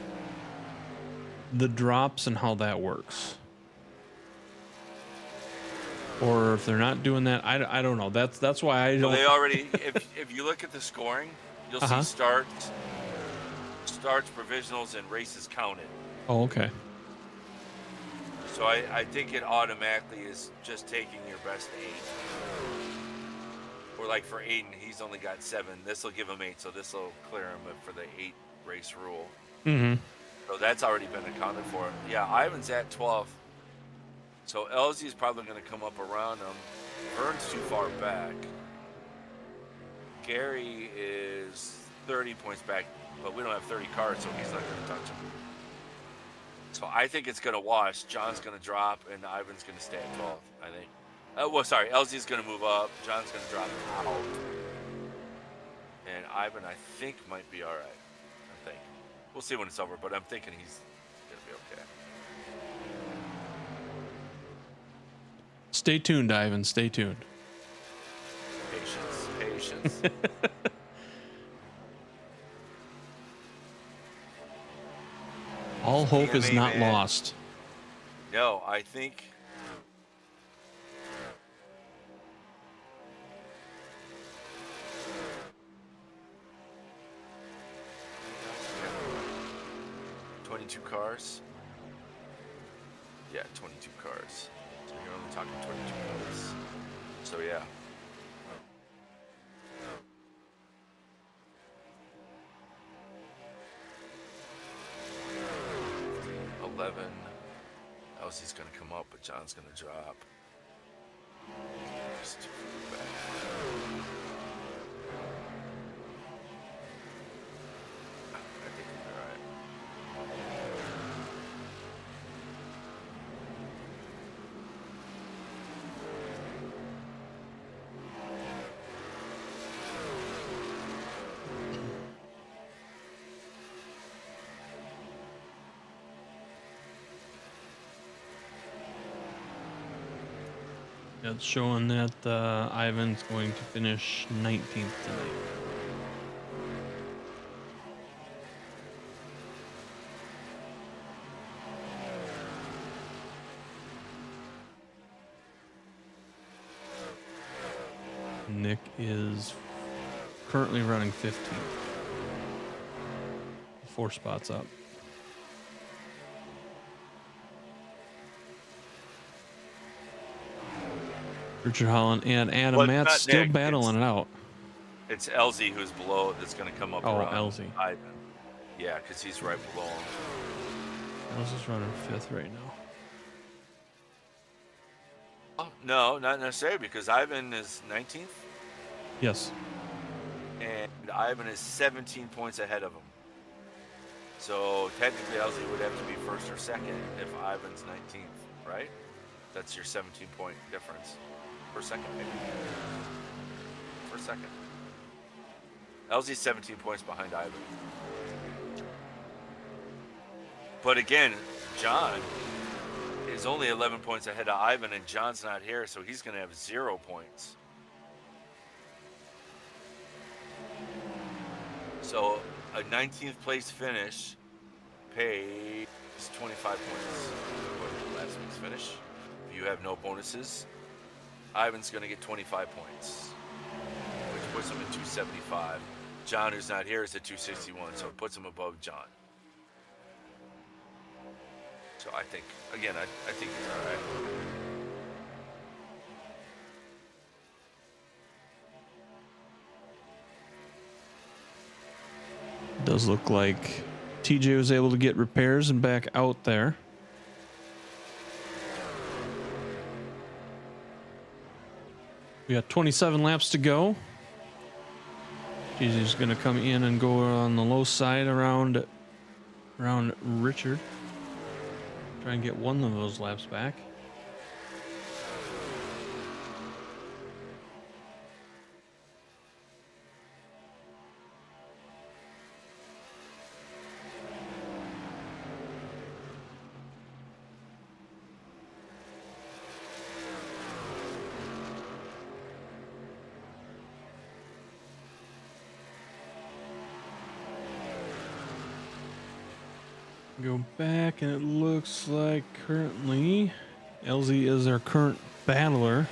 the drops and how that works. Or if they're not doing that, I don't know. That's why I don't. Well, they already. if you look at the scoring, you'll see starts, provisionals, and races counted. Oh, okay. So I think it automatically is just taking your best 8. Or like for Aiden, he's only got 7. This will give him 8, so this will clear him for the 8 race rule. Mm-hmm. So that's already been accounted for. Yeah, Ivan's at 12th. So LZ is probably going to come up around him. Vern's too far back. Gary is 30 points back, but we don't have 30 cars, so he's not going to touch him. So I think it's going to wash. John's going to drop, and Ivan's going to stay at 12th, I think. Well, sorry, LZ's going to move up. John's going to drop out. And Ivan, I think, might be all right. I think. We'll see when it's over, but I'm thinking he's going to be okay. Stay tuned, Ivan. Stay tuned. Patience. All hope is not lost. No, I think... cars. Yeah, 22 cars. So you're only talking 22 cars. So yeah. LZ's gonna come up, but John's gonna drop. Just too far back. I think we'll be alright. It's showing that Ivan's going to finish 19th tonight. Nick is currently running 15th. 4 spots up. Richard Holland and Adam Matt's still Nick, battling it out. It's LZ who's below that's going to come up around LZ. Ivan. Yeah, because he's right below him. LZ's running 5th right now. Oh, no, not necessarily, because Ivan is 19th. Yes. And Ivan is 17 points ahead of him. So technically LZ would have to be 1st or 2nd if Ivan's 19th, right? That's your 17-point difference. Per second, maybe. Per second. LZ's 17 points behind Ivan. But again, John is only 11 points ahead of Ivan, and John's not here, so he's going to have 0 points. So a 19th place finish pays 25 points. According to last week's finish. If you have no bonuses, Ivan's going to get 25 points, which puts him at 275. John, who's not here, is at 261, so it puts him above John. So I think, again, I think he's all right. Does look like TJ was able to get repairs and back out there. We got 27 laps to go. He's going to come in and go on the low side around Richard. Try and get one of those laps back. Go back, and it looks like currently LZ is our current battler.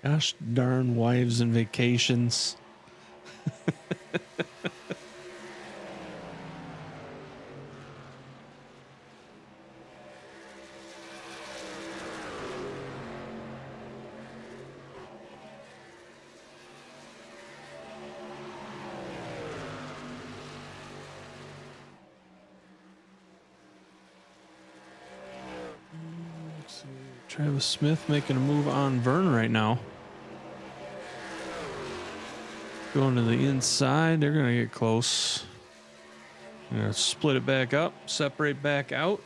Gosh darn wives and vacations. Travis Smith making a move on Vern right now. Going to the inside. They're going to get close. They're going to split it back up, separate back out.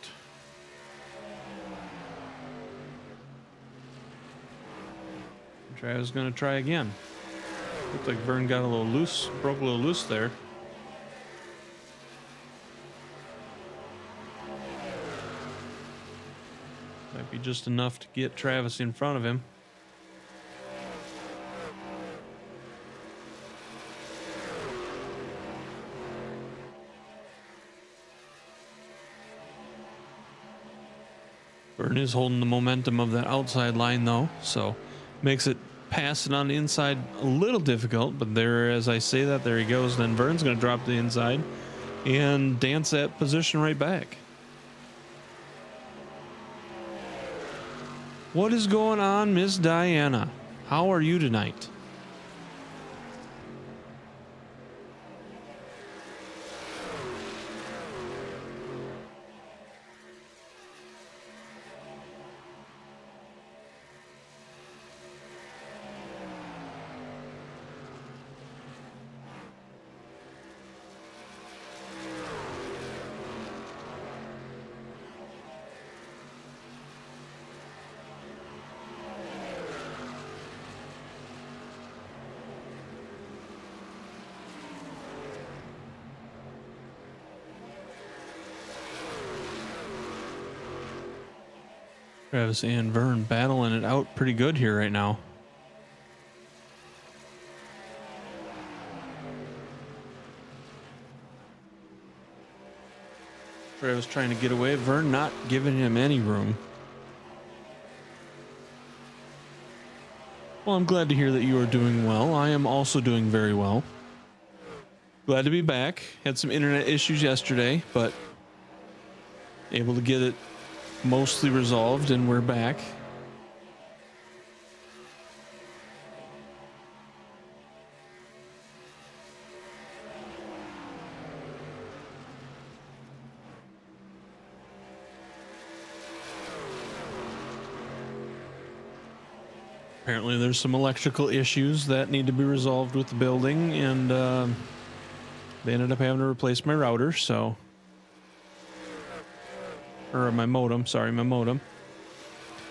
Travis is going to try again. Looks like Vern got a little loose, broke a little loose there. Might be just enough to get Travis in front of him. Vern is holding the momentum of that outside line though, so makes it passing on the inside a little difficult, but there, as I say that, there he goes. Then Vern's going to drop to the inside and dance that position right back. What is going on, Miss Diana? How are you tonight? Travis and Vern battling it out pretty good here right now. Travis trying to get away. Vern not giving him any room. Well, I'm glad to hear that you are doing well. I am also doing very well. Glad to be back. Had some internet issues yesterday, but able to get it mostly resolved, and we're back. Apparently there's some electrical issues that need to be resolved with the building, and they ended up having to replace my router, so... or my modem, sorry, my modem.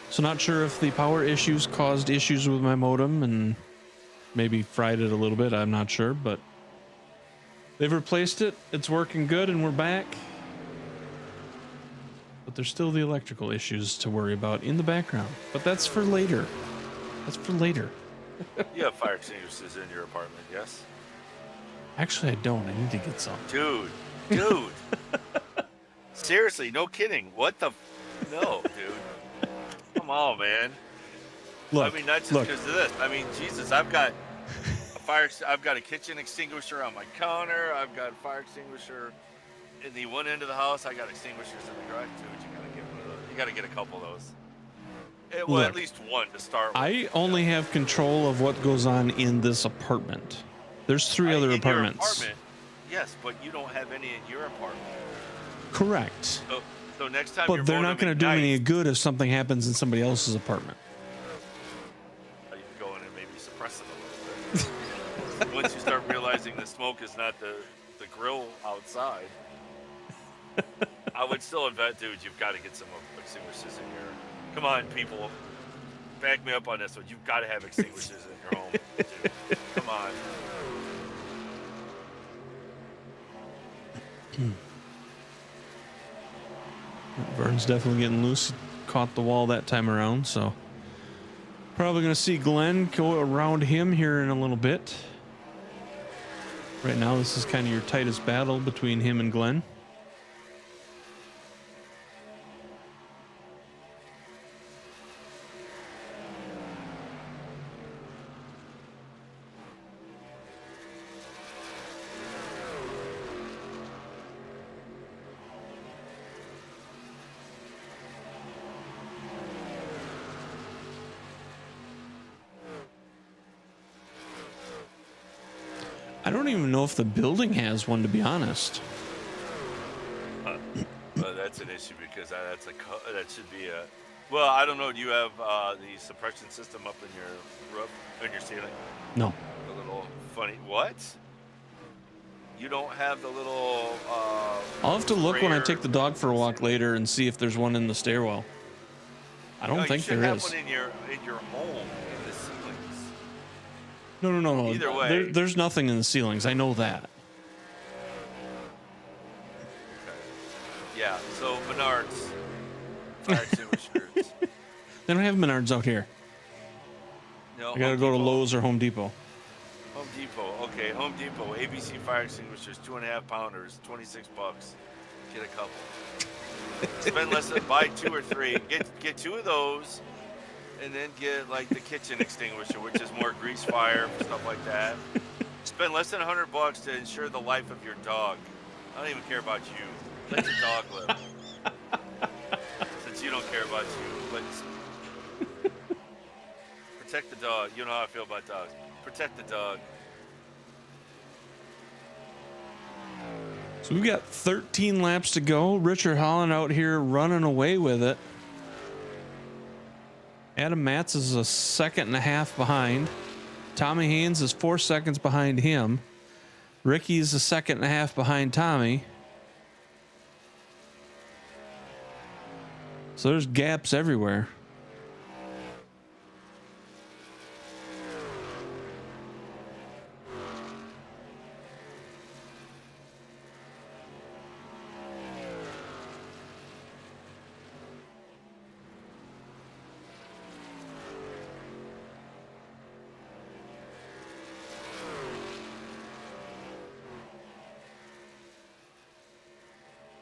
So not sure if the power issues caused issues with my modem and maybe fried it a little bit, I'm not sure, but they've replaced it, it's working good, and we're back. But there's still the electrical issues to worry about in the background, but that's for later. That's for later. You have fire extinguishers in your apartment, yes? Actually, I don't, I need to get some. Dude. Seriously, no kidding. What the? No, dude. Come on, man. Look, I mean, not just because of this. I mean, Jesus, I've got a kitchen extinguisher on my counter. I've got a fire extinguisher in the one end of the house. I got extinguishers in the garage too. You gotta get one of those. You gotta get a couple of those. Well, at least one to start with. I only have control of what goes on in this apartment. There's three other in your apartments. apartment, Yes, but you don't have any in your apartment. Correct. So next time, But they're not going to do any good if something happens in somebody else's apartment. You can go in and maybe suppress it a little bit. Once you start realizing the smoke is not the grill outside, I would still invent, dude, you've got to get some extinguishers in here. Come on, people. Back me up on this one. You've got to have extinguishers in your home, dude. Come on. Vern's definitely getting loose. Caught the wall that time around, so probably going to see Glenn go around him here in a little bit. Right now, this is kind of your tightest battle between him and Glenn. I don't even know if the building has one, to be honest. Well, that's an issue because that should be a. Well, I don't know. Do you have the suppression system up in your roof, in your ceiling? No. The little funny. What? You don't have the little. I'll have to look when I take the dog for a walk later and see if there's one in the stairwell. I don't think there is. You should have one in your home in the ceilings. No. Either way, there's nothing in the ceilings. I know that. Yeah. So Menards, fire extinguishers. They don't have Menards out here. No. I gotta go to Lowe's or Home Depot. Home Depot. Okay, Home Depot. ABC fire extinguishers, 2.5 pounders, $26. Get a couple. Spend less than buy 2 or 3. Get 2 of those, and then get like the kitchen extinguisher, which is more grease fire, stuff like that. Spend less than $100 to ensure the life of your dog. I don't even care about you. Let your dog live. Since you don't care about you, but protect the dog. You know how I feel about dogs. Protect the dog. So we've got 13 laps to go. Richard Holland out here running away with it. Adam Matz is a second and a half behind. Tommy Haynes is 4 seconds behind him. Ricky's a second and a half behind Tommy. So there's gaps everywhere.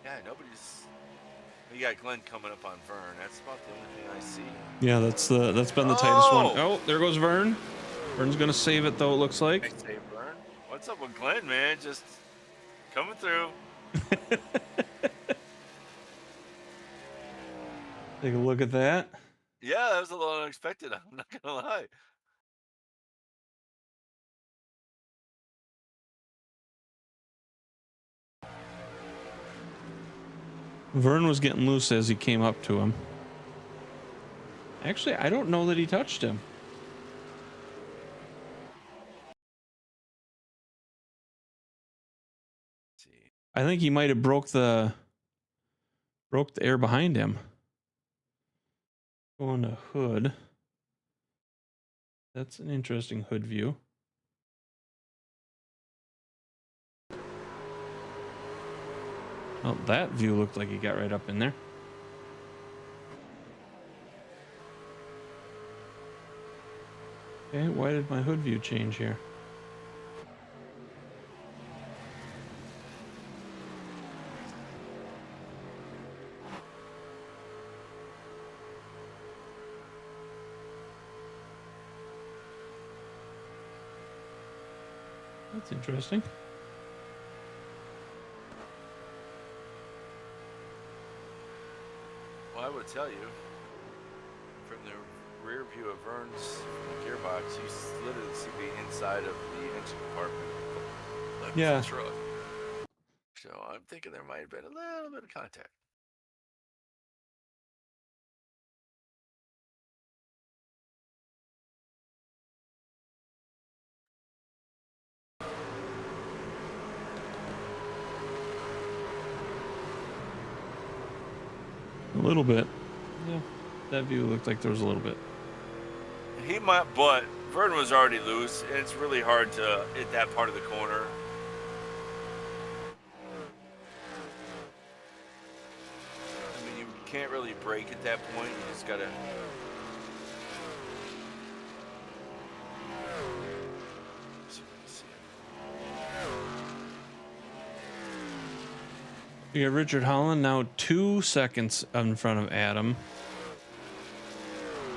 Yeah, nobody's. You got Glenn coming up on Vern. That's about the only thing I see. Yeah, that's been the tightest one. Oh, there goes Vern. Vern's gonna save it though, it looks like. Nice save, Vern. What's up with Glenn, man? Just coming through. Take a look at that. Yeah, that was a little unexpected. I'm not gonna lie. Vern was getting loose as he came up to him. Actually, I don't know that he touched him. Let's see. I think he might have broke the air behind him. Going to hood. That's an interesting hood view. Oh, that view looked like he got right up in there. Okay, why did my hood view change here? That's interesting. Well, I would tell you, from the rear view of Vern's gearbox, you literally see the inside of the engine compartment of Yeah. the truck. So I'm thinking there might have been a little bit of contact. A little bit. Yeah, that view looked like there was a little bit. He might, but Vern was already loose, and it's really hard to hit that part of the corner. I mean, you can't really brake at that point. You just gotta. You got Richard Holland now 2 seconds in front of Adam.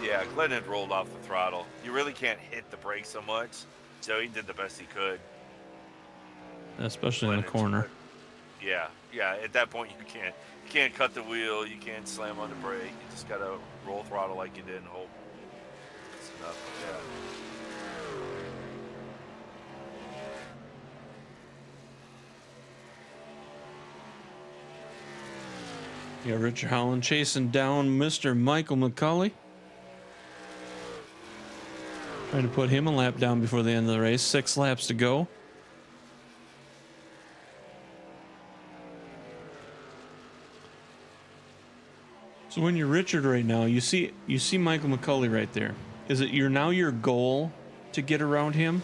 Yeah, Glenn had rolled off the throttle. You really can't hit the brake so much, so he did the best he could. Especially in the corner. Yeah. At that point, you can't cut the wheel. You can't slam on the brake. You just gotta roll throttle like you did and hope it's enough. Yeah. You got Richard Holland chasing down Mr. Michael McCauley. Trying to put him a lap down before the end of the race. 6 laps to go. So when you're Richard right now, you see Michael McCauley right there. Is it your goal to get around him?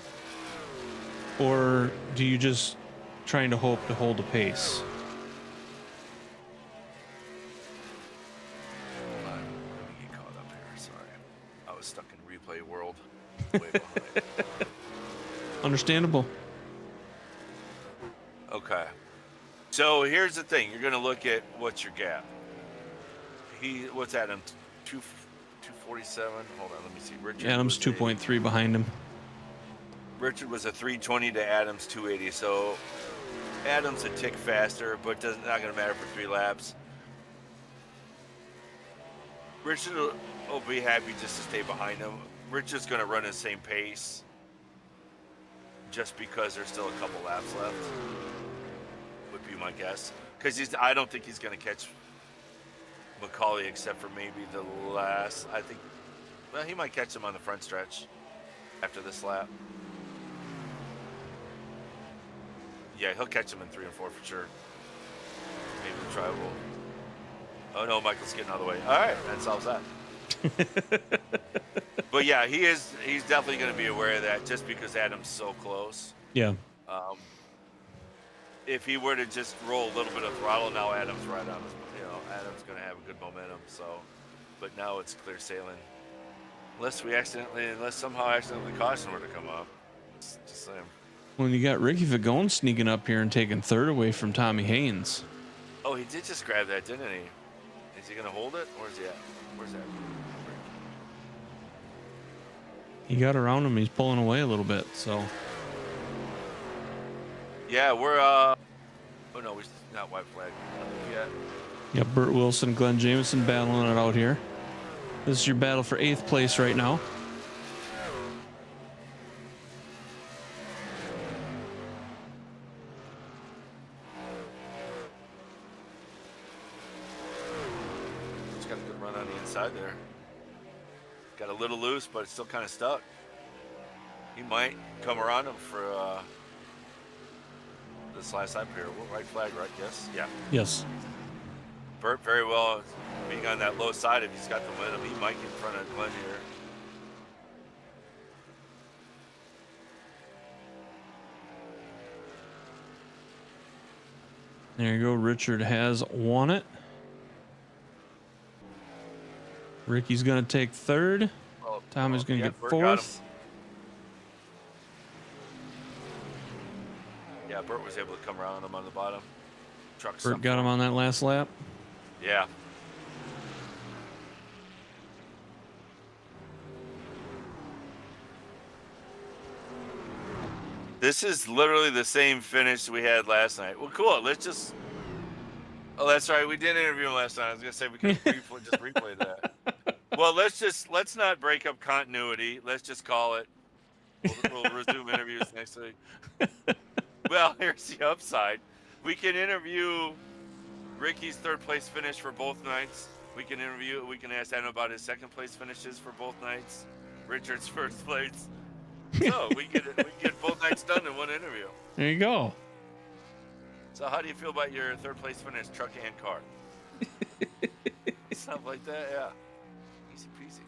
Or do you just trying to hope to hold a pace? Let me get caught up here. Sorry. I was stuck in replay world. Way behind. Understandable. Okay. So here's the thing. You're going to look at what's your gap. What's Adam? 247? Hold on, let me see. Richard Adam's 2.3 behind him. Richard was a 320 to Adam's 280. So Adam's a tick faster, but not going to matter for 3 laps. Richard will be happy just to stay behind him. Richard's going to run the same pace just because there's still a couple laps left, would be my guess. Because I don't think he's going to catch McCauley except for maybe the last, I think, well, he might catch him on the front stretch after this lap. Yeah, he'll catch him in 3 and 4 for sure. Maybe the tribal. Oh no, Michael's getting out of the way. All right, that solves that. But yeah, he's definitely going to be aware of that just because Adam's so close. Yeah. If he were to just roll a little bit of throttle, now Adam's right on his, Adam's going to have a good momentum. So, but now it's clear sailing. Unless somehow accidentally caution were to come up. Just saying. When you got Ricky Fagone sneaking up here and taking 3rd away from Tommy Haynes. Oh, he did just grab that, didn't he? Is he going to hold it? Where's he at? Where's that? He got around him. He's pulling away a little bit, so. Yeah, we're, oh no, we're not white flag yet. You got Burt Wilson, Glenn Jameson battling it out here. This is your battle for 8th place right now. He's got a good run on the inside there. Got a little loose, but it's still kind of stuck. He might come around him for this last lap here. White flag, right? Yes? Yeah. Yes. Burt very well being on that low side. If he's got the momentum, he might get in front of Glenn here. There you go. Richard has won it. Ricky's going to take 3rd. Tommy's going to get Burt 4th. Yeah, Burt was able to come around him on the bottom. Burt got him on that last lap. Yeah. This is literally the same finish we had last night. Well, cool. Let's just. Oh, that's right. We did interview him last night. I was gonna say we could just replay that. Well, let's not break up continuity. Let's just call it. We'll resume interviews next week. Well, here's the upside. We can interview Ricky's third place finish for both nights. We can ask Adam about his second place finishes for both nights. Richard's first place. So we get both nights done in one interview. There you go. So how do you feel about your third place finish, truck and car? Stuff like that, yeah. Easy peasy.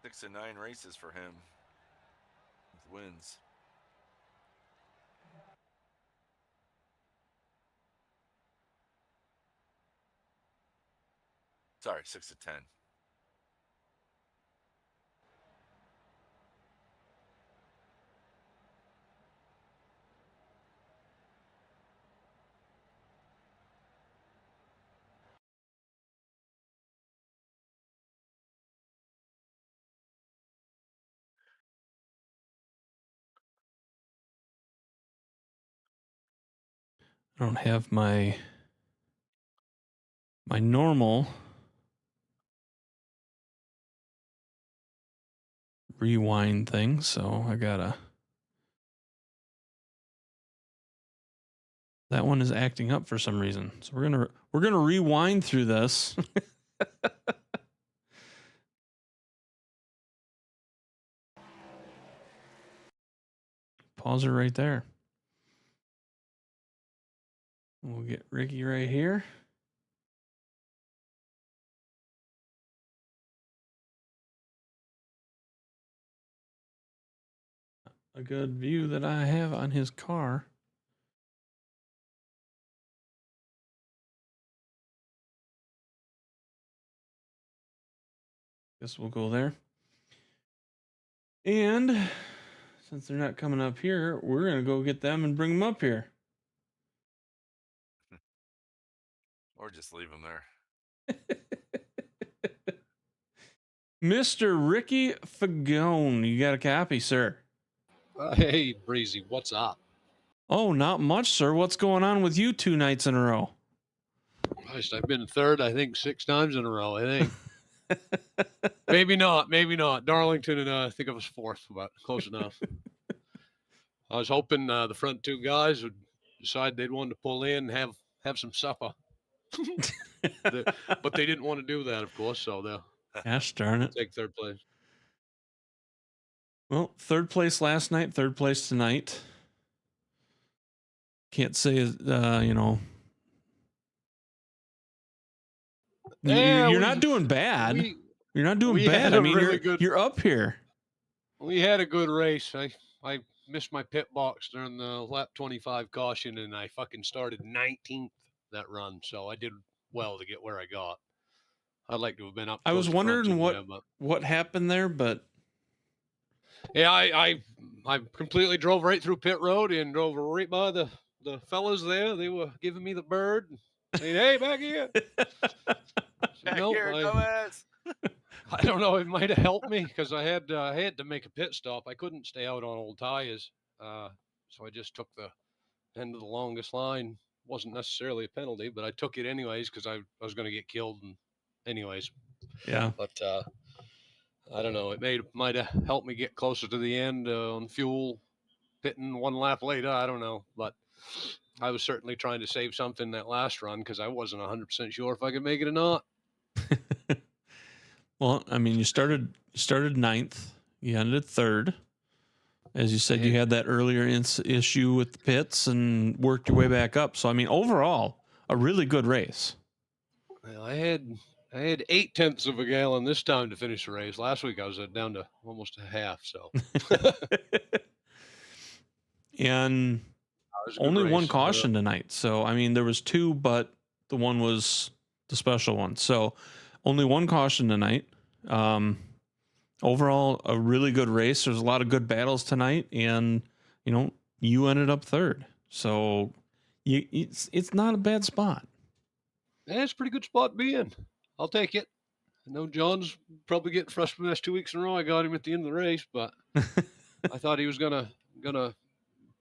That's 6 and 9 races for him with wins. Sorry, 6 to 10. I don't have my normal rewind thing, so I gotta. That one is acting up for some reason, so we're gonna rewind through this. Pause it right there. We'll get Ricky right here. A good view that I have on his car. Guess we'll go there. And since they're not coming up here, we're going to go get them and bring them up here. Or just leave them there. Mr. Ricky Fagone, you got a copy, sir? Hey, Breezy, what's up? Oh, not much, sir. What's going on with you 2 nights in a row? Christ, I've been third, I think, 6 times in a row, I think. Maybe not. Darlington and I think I was 4th, but close enough. I was hoping the front 2 guys would decide they'd want to pull in and have some supper. But they didn't want to do that, of course, so they'll Gosh darn it. take 3rd place. Well, 3rd place last night, 3rd place tonight. Can't say, you know. Yeah, you're not doing bad. You're not doing we bad. had I a mean, really good- you're up here. We had a good race. I missed my pit box during the lap 25 caution, and I fucking started 19th that run, so I did well to get where I got. I'd like to have been up. I was wondering somewhere, but what happened there, but yeah, I completely drove right through pit road and drove right by the fellas there. They were giving me the bird, saying, "Hey, back here." Back Nope, here, dumbass. I don't know. It might have helped me because I had to make a pit stop. I couldn't stay out on old tires, so I just took the end of the longest line. Wasn't necessarily a penalty, but I took it anyways because I was going to get killed. And anyways, yeah. But I don't know. It might have helped me get closer to the end on fuel, pitting 1 lap later. I don't know, but I was certainly trying to save something that last run because I wasn't 100% sure if I could make it or not. Well, I mean, you started 9th, you ended 3rd. As you said, you had that earlier issue with the pits and worked your way back up. So, I mean, overall, a really good race. Well, I had 0.8 of a gallon this time to finish the race. Last week I was down to almost a half. So And it was a good only one race. caution tonight. So, I mean, there was two, but the one was the special one. So, only one caution tonight. Overall, a really good race. There's a lot of good battles tonight, and you ended up third. So, it's not a bad spot. Yeah, it's a pretty good spot to be in. I'll take it. I know John's probably getting frustrated the last 2 weeks in a row. I got him at the end of the race, but I thought he was gonna.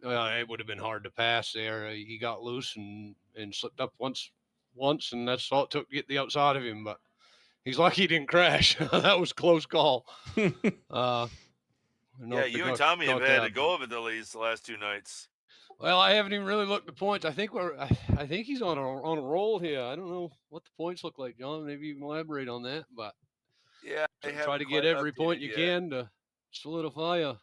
It would have been hard to pass there. He got loose and slipped up once, and that's all it took to get the outside of him. But he's lucky he didn't crash. That was a close call. Yeah, you and Tommy have had to go over the leads the last 2 nights. Well, I haven't even really looked at the points. I think he's on a roll here. I don't know what the points look like, John. Maybe you can elaborate on that. But yeah, try to get every point you can to solidify a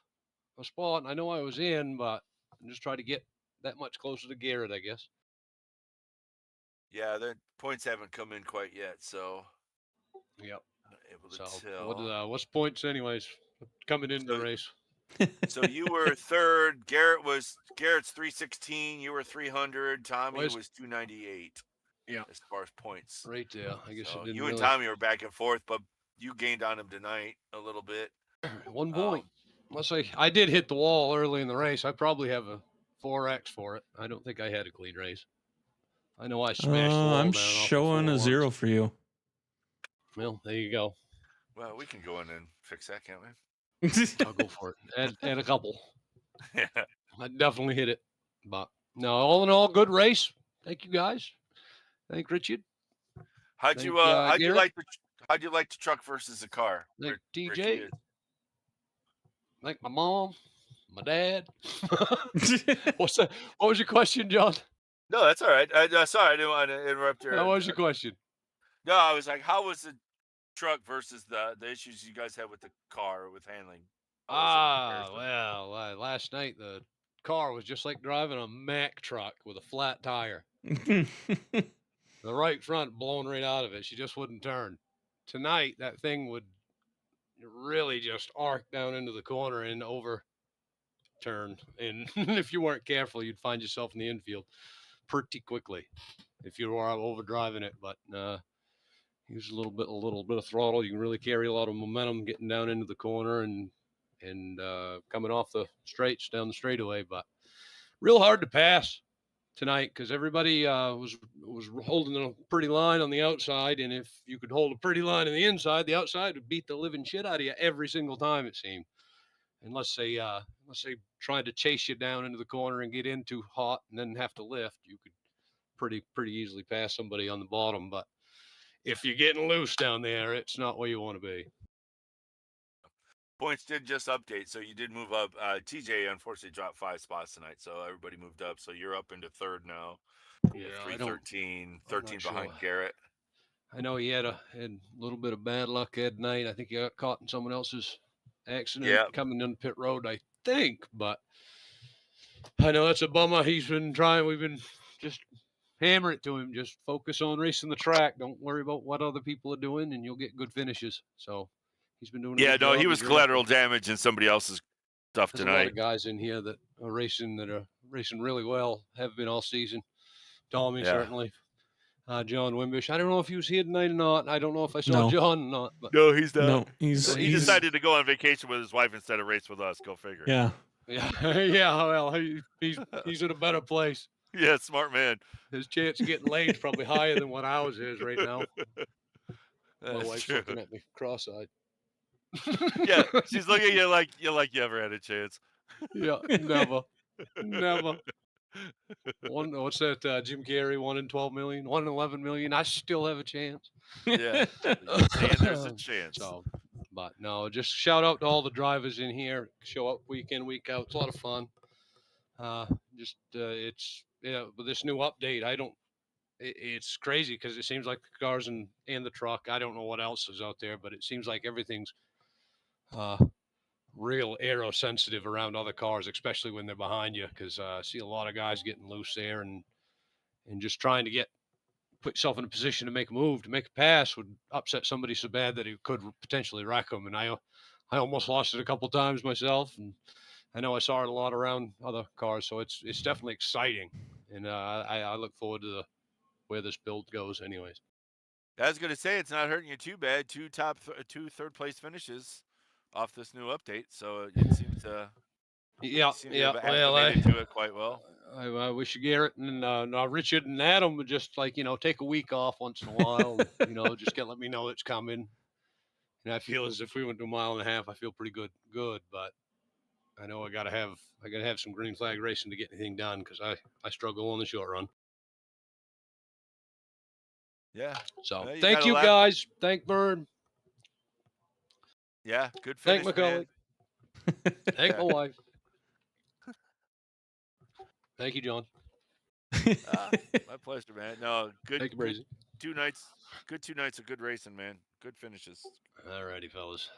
spot. And I know I was in, but I'm just trying to get that much closer to Garrett, I guess. Yeah, the points haven't come in quite yet, so. Yep. Not able to tell. What's points, anyways, coming into the race? So you were third. Garrett's 316. You were 300. Tommy was 298. Yeah, as far as points. Right there. I guess So it didn't. You and Tommy were back and forth, but you gained on him tonight a little bit. 1 point. Let's say I did hit the wall early in the race. I probably have a 4X for it. I don't think I had a clean race. I know I smashed the wall. I'm showing a 0 for you. Well, there you go. Well, we can go in and fix that, can't we? I'll go for it. Add a couple. Yeah. I definitely hit it. But no, all in all, good race. Thank you guys. Thank Richard. How'd you like the truck versus the car? Thank TJ. Thank my mom, my dad. What's that? What was your question, John? No, that's all right. Sorry, I didn't want to interrupt your. What was your question? No, I was like, how was the truck versus the issues you guys had with the car with handling? Well, last night the car was just like driving a Mack truck with a flat tire. The right front blown right out of it. She just wouldn't turn. Tonight, that thing would really just arc down into the corner and overturn. And if you weren't careful, you'd find yourself in the infield pretty quickly if you were overdriving it. But use a little bit of throttle. You can really carry a lot of momentum getting down into the corner and coming off the straights down the straightaway. But real hard to pass tonight because everybody was holding a pretty line on the outside, and if you could hold a pretty line on the inside, the outside would beat the living shit out of you every single time, it seemed. Unless they tried to chase you down into the corner and get in too hot and then have to lift, you could pretty easily pass somebody on the bottom. But if you're getting loose down there, it's not where you want to be. Points did just update, so you did move up. TJ unfortunately dropped 5 spots tonight, so everybody moved up. So you're up into third now. Yeah, 13 behind Garrett. I know he had a little bit of bad luck that night. I think he got caught in someone else's accident coming in pit road, I think. But I know that's a bummer. He's been trying. We've been just hammer it to him. Just focus on racing the track. Don't worry about what other people are doing, and you'll get good finishes. So he's been doing. Yeah, no, he was collateral damage in somebody else's stuff tonight. There's a lot of guys in here that are racing really well. Have been all season. Tommy certainly. John Wimbish. I don't know if he was here tonight or not. I don't know if I saw John or not. But no, he's not. No, he decided to go on vacation with his wife instead of race with us. Go figure. Yeah. Yeah. Well, he's in a better place. Yeah, smart man. His chance of getting laid is probably higher than what ours is right now. That's My wife's true. looking at me cross-eyed. Yeah, she's looking at you like you ever had a chance. Yeah, never. What's that? Jim Carrey, 1 in 12 million, 1 in 11 million. I still have a chance. Yeah, and there's a chance. So, but no, just shout out to all the drivers in here. Show up week in, week out. It's a lot of fun. With this new update, it's crazy because it seems like the cars and the truck. I don't know what else is out there, but it seems like everything's real aero sensitive around other cars, especially when they're behind you, because I see a lot of guys getting loose there and just trying to get put yourself in a position to make a move, to make a pass would upset somebody so bad that it could potentially wreck them. And I almost lost it a couple times myself, and I know I saw it a lot around other cars. So it's definitely exciting, and I look forward to where this build goes. Anyways, I was gonna say it's not hurting you too bad. Two third place finishes off this new update, so it seems to yeah. have Well, acclimated to it quite well. I wish Garrett and Richard and Adam would just take a week off once in a while. And, just let me know it's coming. And I feel as if we went to a mile and a half, I feel pretty good. But I know I gotta have some green flag racing to get anything done, because I struggle on the short run. Yeah. So Well, thank you guys. Thank Bird. Yeah, good Thank finish, McCullough. man. Thank my wife. Thank you, John. My pleasure, man. No, good. Thank you, Brazy. 2 nights. Good 2 nights of good racing, man. Good finishes. All righty, fellas.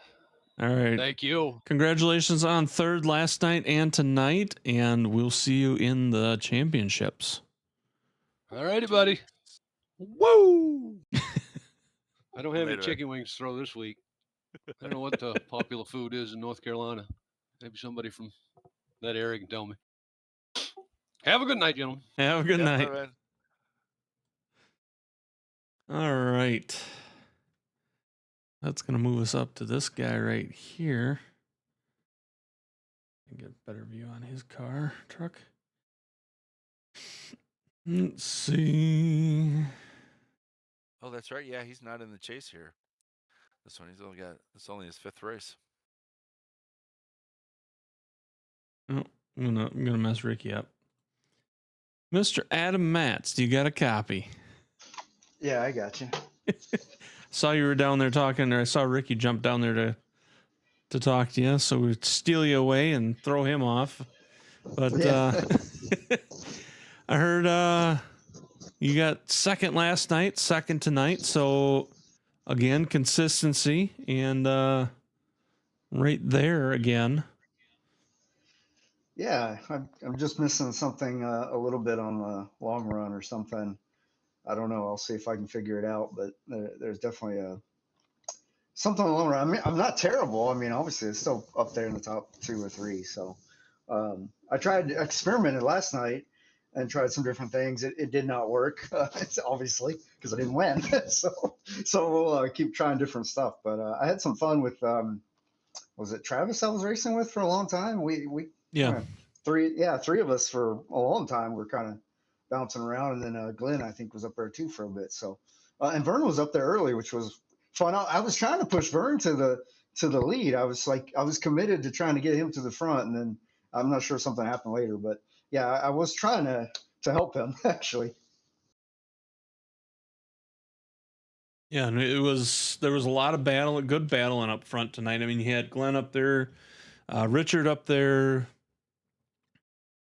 All right. Thank you. Congratulations on third last night and tonight, and we'll see you in the championships. All righty, buddy. Woo! I don't have any chicken wings to throw this week. I don't know what the popular food is in North Carolina. Maybe somebody from that area can tell me. Have a good night, gentlemen. Have a good night. Man. All right. That's going to move us up to this guy right here. Get a better view on his truck. Let's see. Oh, that's right. Yeah, he's not in the chase here. This one, it's only his 5th race. Oh, I'm gonna mess Ricky up. Mr. Adam Matz, do you got a copy? Yeah, I got you. Saw you were down there talking, or I saw Ricky jump down there to talk to you, so we'd steal you away and throw him off. But Yeah. I heard you got second last night, second tonight, so again, consistency and right there again. Yeah, I'm just missing something a little bit on the long run or something. I don't know. I'll see if I can figure it out. But there's definitely something on the long run. I mean, I'm not terrible. I mean, obviously, it's still up there in the top 2 or 3. So I experimented last night and tried some different things. It did not work, obviously, because I didn't win. so we'll keep trying different stuff. But I had some fun with. Was it Travis I was racing with for a long time? We Yeah. Three of us for a long time were kind of bouncing around, and then Glenn I think was up there too for a bit. So and Vern was up there early, which was fun. I was trying to push Vern to the lead. I was committed to trying to get him to the front, and then I'm not sure something happened later, but yeah, I was trying to help him actually. Yeah, and there was a lot of good battling up front tonight. I mean, you had Glenn up there, Richard up there.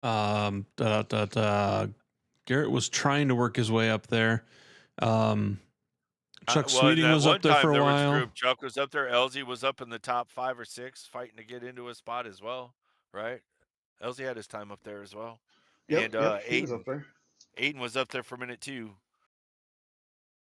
Garrett was trying to work his way up there. Chuck Sweeting was up there for a while. Chuck was up there. Elsie was up in the top 5 or 6, fighting to get into a spot as well, right? Elsie had his time up there as well. Yep, and he was up there. Aiden was up there for a minute too.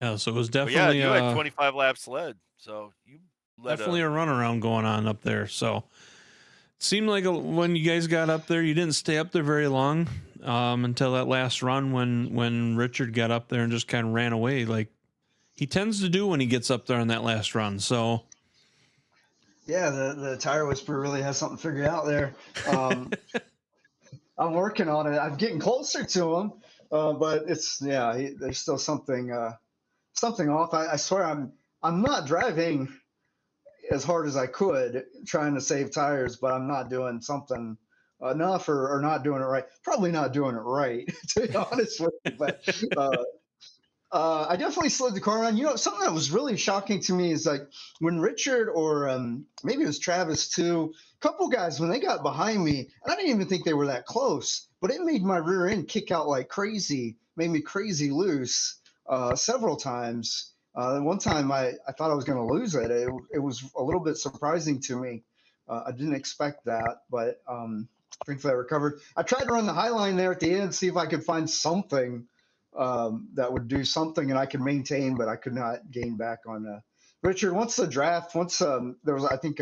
Yeah, so it was definitely you had 25 laps led, so you led definitely a runaround going on up there. So it seemed like when you guys got up there, you didn't stay up there very long until that last run when Richard got up there and just kind of ran away, like he tends to do when he gets up there on that last run. So yeah, the tire whisperer really has something figured out there. I'm working on it. I'm getting closer to him, but there's still something off. I swear I'm not driving as hard as I could trying to save tires, but I'm not doing something enough or not doing it right. Probably not doing it right, to be honest with you. But I definitely slowed the car around. Something that was really shocking to me is like when Richard or maybe it was Travis too, a couple guys, when they got behind me, and I didn't even think they were that close, but it made my rear end kick out like crazy, made me crazy loose several times. One time I thought I was going to lose it. It was a little bit surprising to me. I didn't expect that, but thankfully I recovered. I tried to run the high line there at the end, see if I could find something that would do something and I could maintain, but I could not gain back on Richard. Once the draft, there was, I think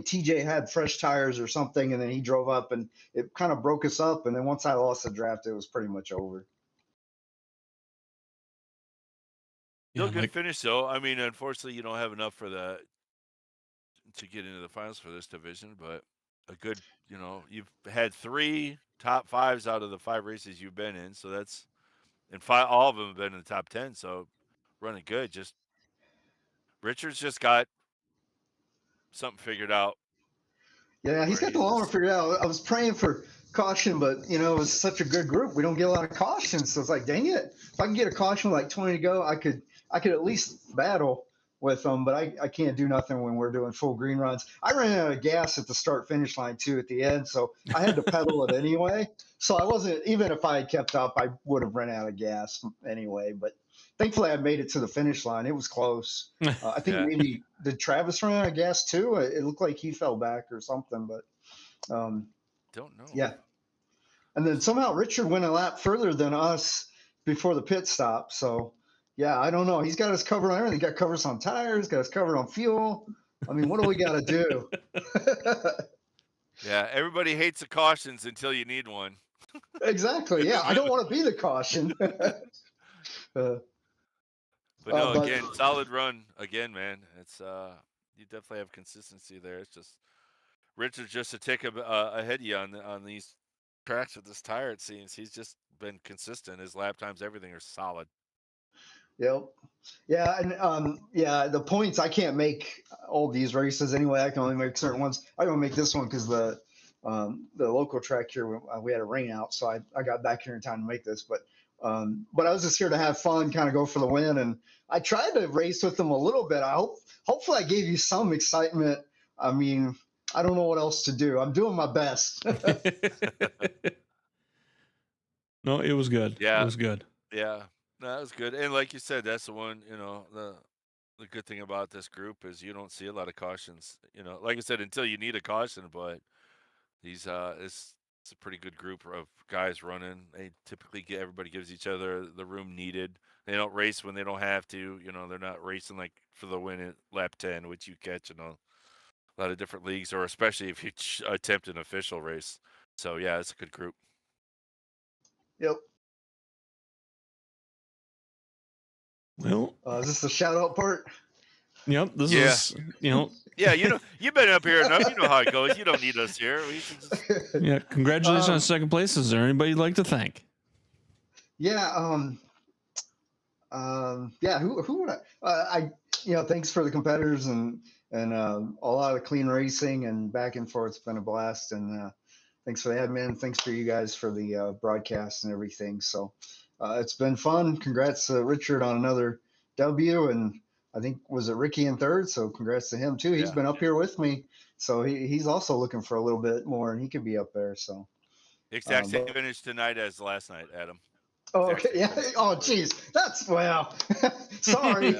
TJ had fresh tires or something, and then he drove up and it kind of broke us up. And then once I lost the draft, it was pretty much over. Still good finish though. I mean, unfortunately, you don't have enough for to get into the finals for this division, but a good, you've had 3 top 5s out of the 5 races you've been in, so that's, and all of them have been in the top 10, so running good. Just Richard's just got something figured out. Yeah, he's got the lawnmower figured out. I was praying for caution, but it was such a good group. We don't get a lot of cautions, so it's like, dang it! If I can get a caution with like 20 to go, I could at least battle with them. But I can't do nothing when we're doing full green runs. I ran out of gas at the start finish line too at the end, so I had to pedal it anyway. So I wasn't, even if I had kept up, I would have run out of gas anyway. But thankfully, I made it to the finish line. It was close. I think maybe did Travis run out of gas too? It looked like he fell back or something, but don't know. Yeah, and then somehow Richard went a lap further than us before the pit stop. So yeah, I don't know. He's got us covered on everything. He got covers on tires. Got us covered on fuel. I mean, what do we got to do? Yeah, everybody hates the cautions until you need one. Exactly. Yeah, I don't want to be the caution. But no, again, solid run again, man. It's you definitely have consistency there. It's just Richard's just a tick ahead of you on these tracks with this tire. It seems he's just been consistent. His lap times, everything are solid. Yep. Yeah, and the points, I can't make all these races anyway. I can only make certain ones. I don't make this one because the local track here we had a rain out, so I got back here in time to make this. But I was just here to have fun, kind of go for the win, and I tried to race with them a little bit. Hopefully I gave you some excitement. I mean, I don't know what else to do. I'm doing my best. No, it was good. Yeah, it was good. Yeah, no, that was good. And like you said, that's the one. The good thing about this group is you don't see a lot of cautions. Like I said, until you need a caution. But these it's a pretty good group of guys running. They typically everybody gives each other the room needed. They don't race when they don't have to. They're not racing like for the win at lap 10, which you catch in a lot of different leagues, or especially if you attempt an official race. So yeah, it's a good group. Yep. Well, is this the shout out part? Yep. This is, Yeah, you've been up here enough. You know how it goes. You don't need us here. We can just... Yeah, congratulations on second place. Is there anybody you'd like to thank? Yeah, yeah. Who would I? Thanks for the competitors and a lot of clean racing and back and forth. It's been a blast, and thanks for the admin. Thanks for you guys for the broadcast and everything. So it's been fun. Congrats to Richard on another W, and I think was it Ricky in third. So congrats to him too. He's been up here with me, so he's also looking for a little bit more, and he could be up there. So exact same finish tonight as last night, Adam. Oh, okay. Yeah. Oh, geez. That's sorry.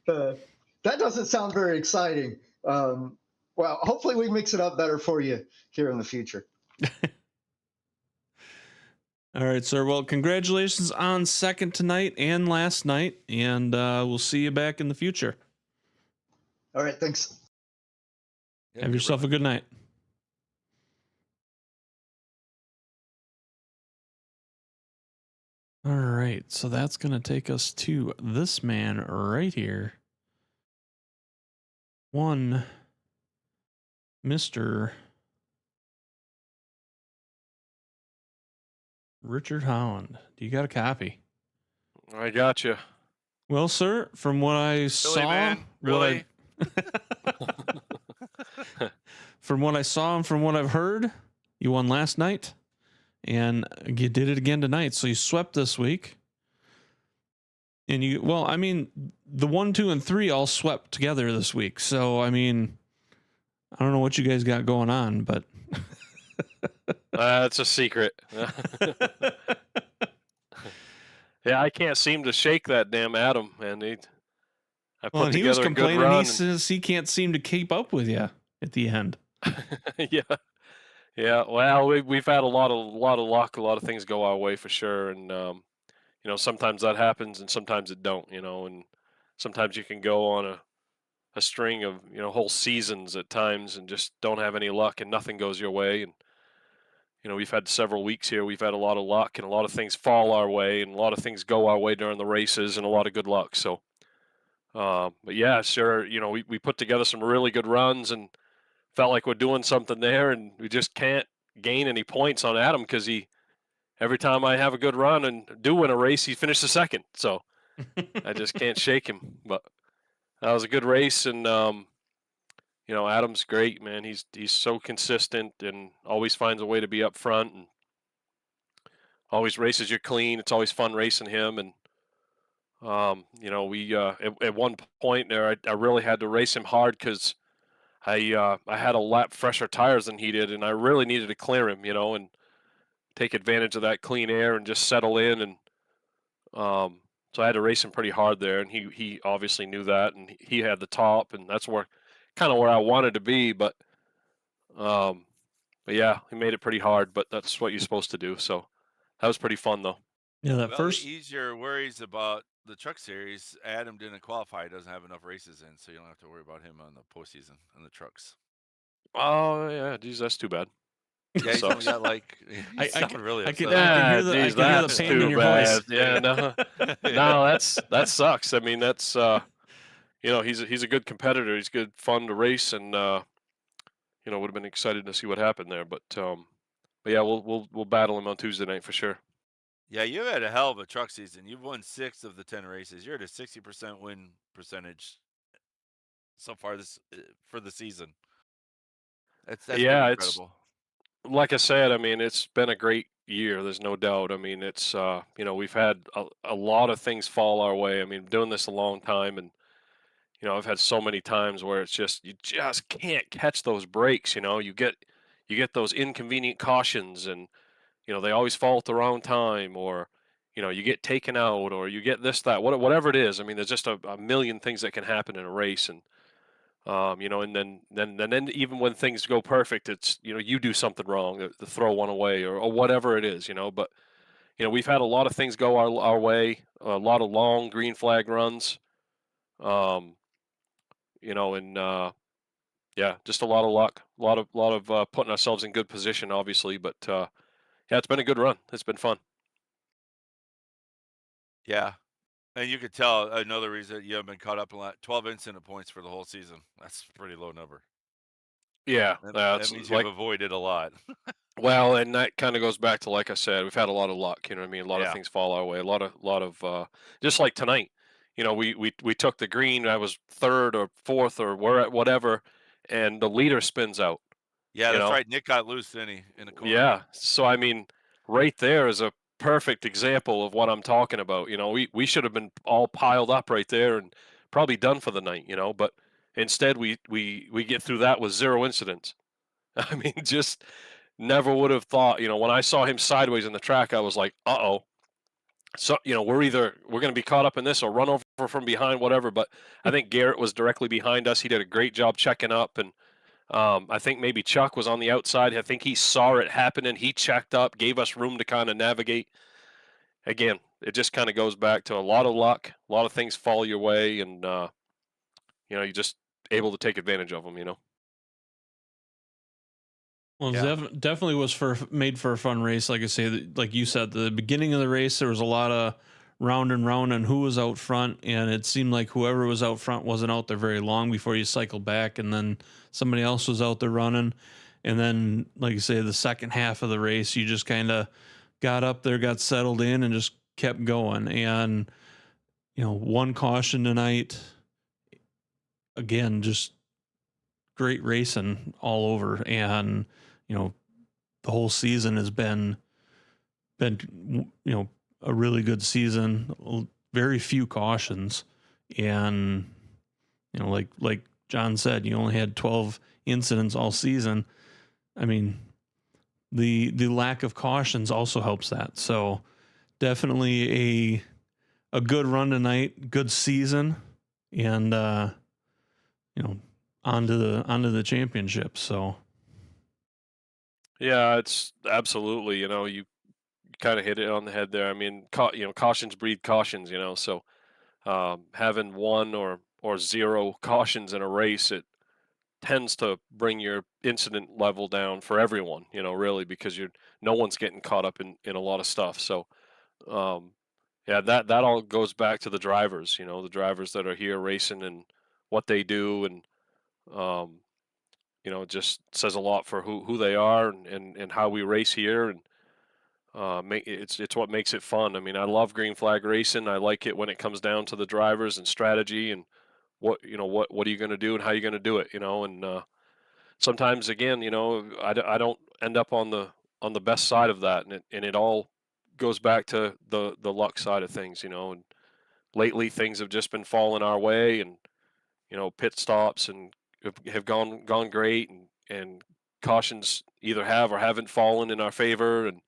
That doesn't sound very exciting. Well, hopefully we mix it up better for you here in the future. All right, sir. Well, congratulations on second tonight and last night, and we'll see you back in the future. All right. Thanks. Have yourself a good night. All right, so that's going to take us to this man right here. One Mr. Richard Holland. Do you got a copy? I got you. Well, sir, from what I saw, man? Really? From what I saw and from what I've heard, you won last night. And you did it again tonight. So you swept this week. And the 1, 2, and 3 all swept together this week. So, I don't know what you guys got going on, but. That's a secret. Yeah, I can't seem to shake that damn Adam, man. I put he was together a good complaining. run. He says he can't seem to keep up with you at the end. Yeah. Yeah, well, we've had a lot of luck, a lot of things go our way for sure, and sometimes that happens and sometimes it don't, and sometimes you can go on a string of whole seasons at times and just don't have any luck and nothing goes your way. And we've had several weeks here, we've had a lot of luck and a lot of things fall our way and a lot of things go our way during the races and a lot of good luck. So but yeah, sure, we put together some really good runs and felt like we're doing something there, and we just can't gain any points on Adam because every time I have a good run and do win a race, he finishes second. So I just can't shake him. But that was a good race, and Adam's great, man. He's so consistent and always finds a way to be up front and always races you clean. It's always fun racing him. And we at one point there, I really had to race him hard because I had a lap fresher tires than he did, and I really needed to clear him, and take advantage of that clean air and just settle in. And so I had to race him pretty hard there, and he obviously knew that, and he had the top, and that's kind of where I wanted to be. But yeah, he made it pretty hard, but that's what you're supposed to do. So that was pretty fun, though. Yeah, that Well, first. to ease your worries about the truck series, Adam didn't qualify. He doesn't have enough races in, so you don't have to worry about him on the postseason on the trucks. Oh yeah, geez, that's too bad. Yeah, he's only got like. I He's sounding really I can upset. hear the I geez, can hear the that's pain in too your bad. voice. Yeah, no, no, that sucks. I mean, that's he's a good competitor. He's good fun to race, and would have been excited to see what happened there. But yeah, we'll battle him on Tuesday night for sure. Yeah, you've had a hell of a truck season. You've won 6 of the 10 races. You're at a 60% win percentage so far for the season. That's pretty Yeah, incredible. like I said. I mean, it's been a great year. There's no doubt. I mean, it's we've had a lot of things fall our way. I mean, doing this a long time, and I've had so many times where it's just you just can't catch those breaks. You get those inconvenient cautions, and they always fall at the wrong time, or you get taken out, or you get this, that, whatever it is. I mean, there's just a million things that can happen in a race, and and then even when things go perfect, it's you do something wrong, to throw one away, or whatever it is. But we've had a lot of things go our way, a lot of long green flag runs, um, and yeah, just a lot of luck, a lot of putting ourselves in good position, obviously, but yeah, it's been a good run. It's been fun. Yeah. And you could tell another reason you haven't been caught up in 12 incident points for the whole season. That's a pretty low number. Yeah, That that's means like, you've avoided a lot. well, and that kind of goes back to, like I said, we've had a lot of luck. You know what I mean? A lot of Yeah. things fall our way. A lot of just like tonight. We took the green. I was third or fourth or whatever, and the leader spins out. Yeah, You that's know? right. Nick got loose, didn't he, in the corner? Yeah. So I mean, right there is a perfect example of what I'm talking about. We should have been all piled up right there and probably done for the night. But instead we get through that with 0 incidents. I mean, just never would have thought. When I saw him sideways in the track, I was like, uh-oh. So we're going to be caught up in this or run over from behind, whatever. But I think Garrett was directly behind us. He did a great job checking up, and I think maybe Chuck was on the outside. I think he saw it happen and he checked up, gave us room to kind of navigate. Again, it just kind of goes back to a lot of luck, a lot of things fall your way, and you're just able to take advantage of them. Well, Yeah. definitely was made for a fun race. Like I say, like you said, the beginning of the race, there was a lot of round and round on who was out front, and it seemed like whoever was out front wasn't out there very long before you cycled back, and then somebody else was out there running. And then, like you say, the second half of the race, you just kind of got up there, got settled in, and just kept going. And, one caution tonight. Again, just great racing all over. And, the whole season has been, a really good season. Very few cautions. And, like John said, you only had 12 incidents all season. I mean, the lack of cautions also helps that. So definitely a good run tonight, good season, and onto the championship. So Yeah, it's absolutely. You kind of hit it on the head there. I mean, cautions breed cautions. So having one or zero cautions in a race, it tends to bring your incident level down for everyone. Really, because no one's getting caught up in a lot of stuff. So um, yeah, that all goes back to the drivers. The drivers that are here racing and what they do, and um, it just says a lot for who they are and how we race here, and it's what makes it fun. I mean, I love green flag racing. I like it when it comes down to the drivers and strategy and what are you going to do and how you're going to do it. And sometimes again, I don't end up on the best side of that, and it all goes back to the luck side of things. And lately things have just been falling our way, and pit stops and have gone great, and cautions either have or haven't fallen in our favor, and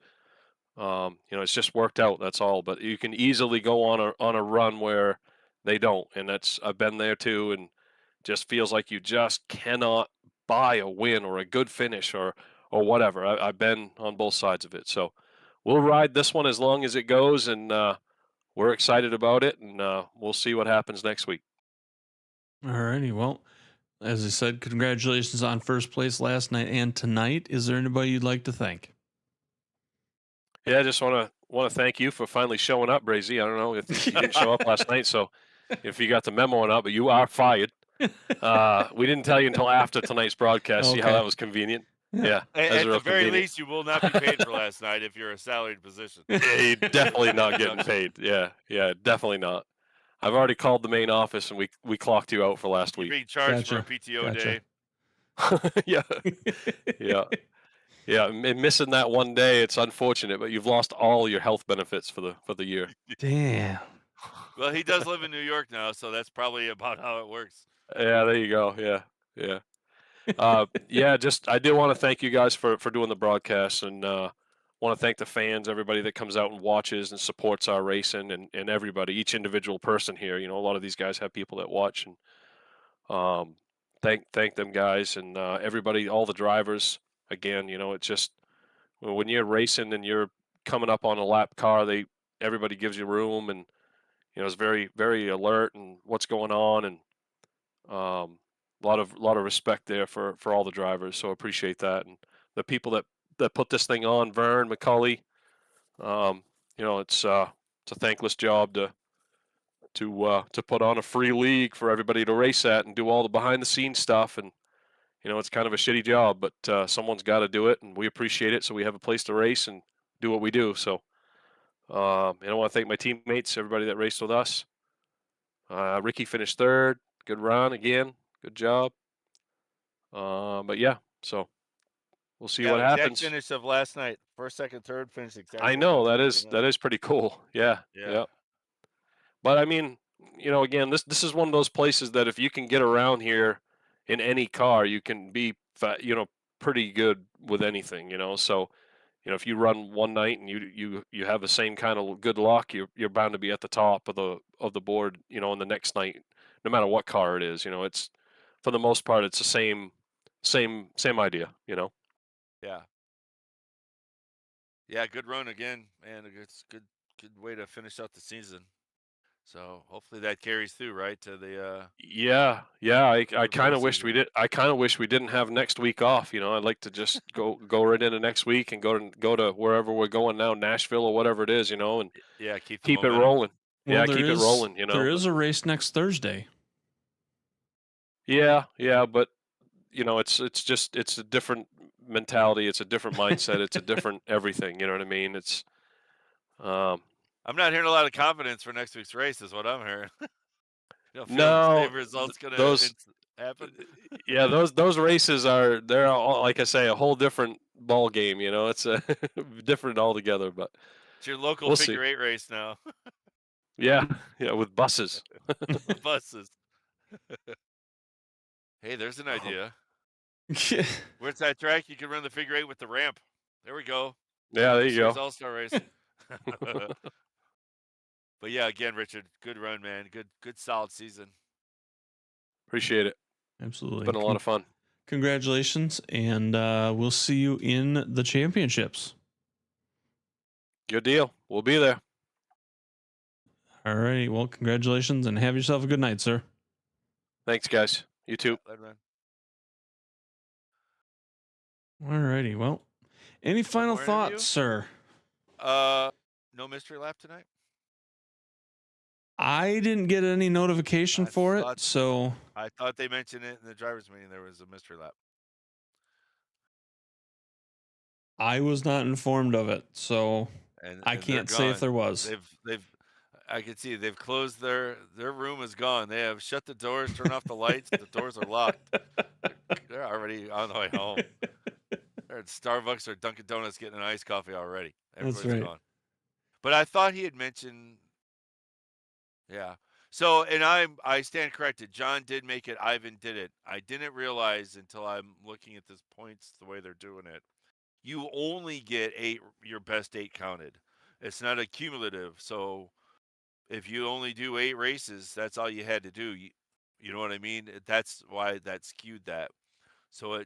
it's just worked out. That's all. But you can easily go on a run where they don't, and I've been there too, and just feels like you just cannot buy a win or a good finish or whatever. I've been on both sides of it, so we'll ride this one as long as it goes, and we're excited about it, and we'll see what happens next week. Alrighty. Well, as I said, congratulations on first place last night and tonight. Is there anybody you'd like to thank? Yeah, I just want to thank you for finally showing up, Brazy. I don't know if you didn't show up last night, so if you got the memo or not, but you are fired. We didn't tell you until after tonight's broadcast. See how Okay. that was convenient? Yeah, At that's the real very convenient. least, you will not be paid for last night if you're a salaried position. Yeah, you're definitely not getting paid. Yeah, definitely not. I've already called the main office, and we clocked you out for last You're week. being charged for a Gotcha. PTO Gotcha. day. Yeah, and missing that one day, it's unfortunate, but you've lost all your health benefits for the year. Damn. Well, he does live in New York now, so that's probably about how it works. Yeah, there you go. Yeah. Just I do want to thank you guys for doing the broadcast, and want to thank the fans, everybody that comes out and watches and supports our racing, and everybody, each individual person here. A lot of these guys have people that watch, and thank them guys, and everybody, all the drivers. Again, it's just when you're racing and you're coming up on a lap car, everybody gives you room, and it's very very alert and what's going on, and a lot of respect there for all the drivers. So appreciate that, and the people that put this thing on, Vern, McCully. It's a thankless job to put on a free league for everybody to race at and do all the behind the scenes stuff, and it's kind of a shitty job, but someone's got to do it, and we appreciate it. So we have a place to race and do what we do. So I want to thank my teammates, everybody that raced with us. Ricky finished third. Good run again. Good job. But yeah, so we'll see what Exact happens. finish of last night. First, second, third, finish exactly. I know that is pretty cool. Yeah. But I mean, again, this is one of those places that if you can get around here in any car, you can be pretty good with anything. So if you run one night and you have the same kind of good luck, you're bound to be at the top of the board. On the next night, no matter what car it is. It's for the most part it's the same idea. Yeah, good run again, man. It's good way to finish out the season. So hopefully that carries through, right, to the Yeah. I kind of postseason. wished we did. I kind of wish we didn't have next week off. I'd like to just go right into next week and go to wherever we're going now, Nashville or whatever it is, and yeah, keep it momentum. rolling. Well, Yeah, there keep it is- rolling. There is a race next Thursday. Yeah, but it's a different mentality. It's a different mindset. It's a different everything. You know what I mean? It's I'm not hearing a lot of confidence for next week's race, is what I'm hearing. You don't feel No, the same results gonna happen. yeah, those races they're all, like I say, a whole different ball game. It's a different altogether. But It's your local we'll figure see. 8 race now. Yeah, with buses. With buses. Hey, there's an idea. Where's that track? You can run the figure 8 with the ramp. There we go. Yeah, there you go. All-Star race. But yeah, again, Richard, good run, man. Good solid season. Appreciate it. Absolutely. It's been a lot of fun. congratulations, and we'll see you in the championships. Good deal. We'll be there. All right. Well, congratulations, and have yourself a good night, sir. Thanks, guys. You too. Later, man. All righty. Well, any final more thoughts, interview? sir? No mystery lap tonight? I didn't get any notification I for it, thought- so I thought they mentioned it in the driver's meeting. There was a mystery lap. I was not informed of it. So And I and can't they're say if gone. there was. I can see they've closed their room is gone. They have shut the doors, turned off the lights. The doors are locked. They're already on the way home. They're at Starbucks or Dunkin' Donuts getting an iced coffee already. That's Everybody's right. gone. But I thought he had mentioned, yeah. So, and I stand corrected. John did make it. Ivan did it. I didn't realize until I'm looking at this points the way they're doing it. You only get your best 8 counted. It's not a cumulative. So if you only do 8 races, that's all you had to do. You know what I mean? That's why that skewed that. So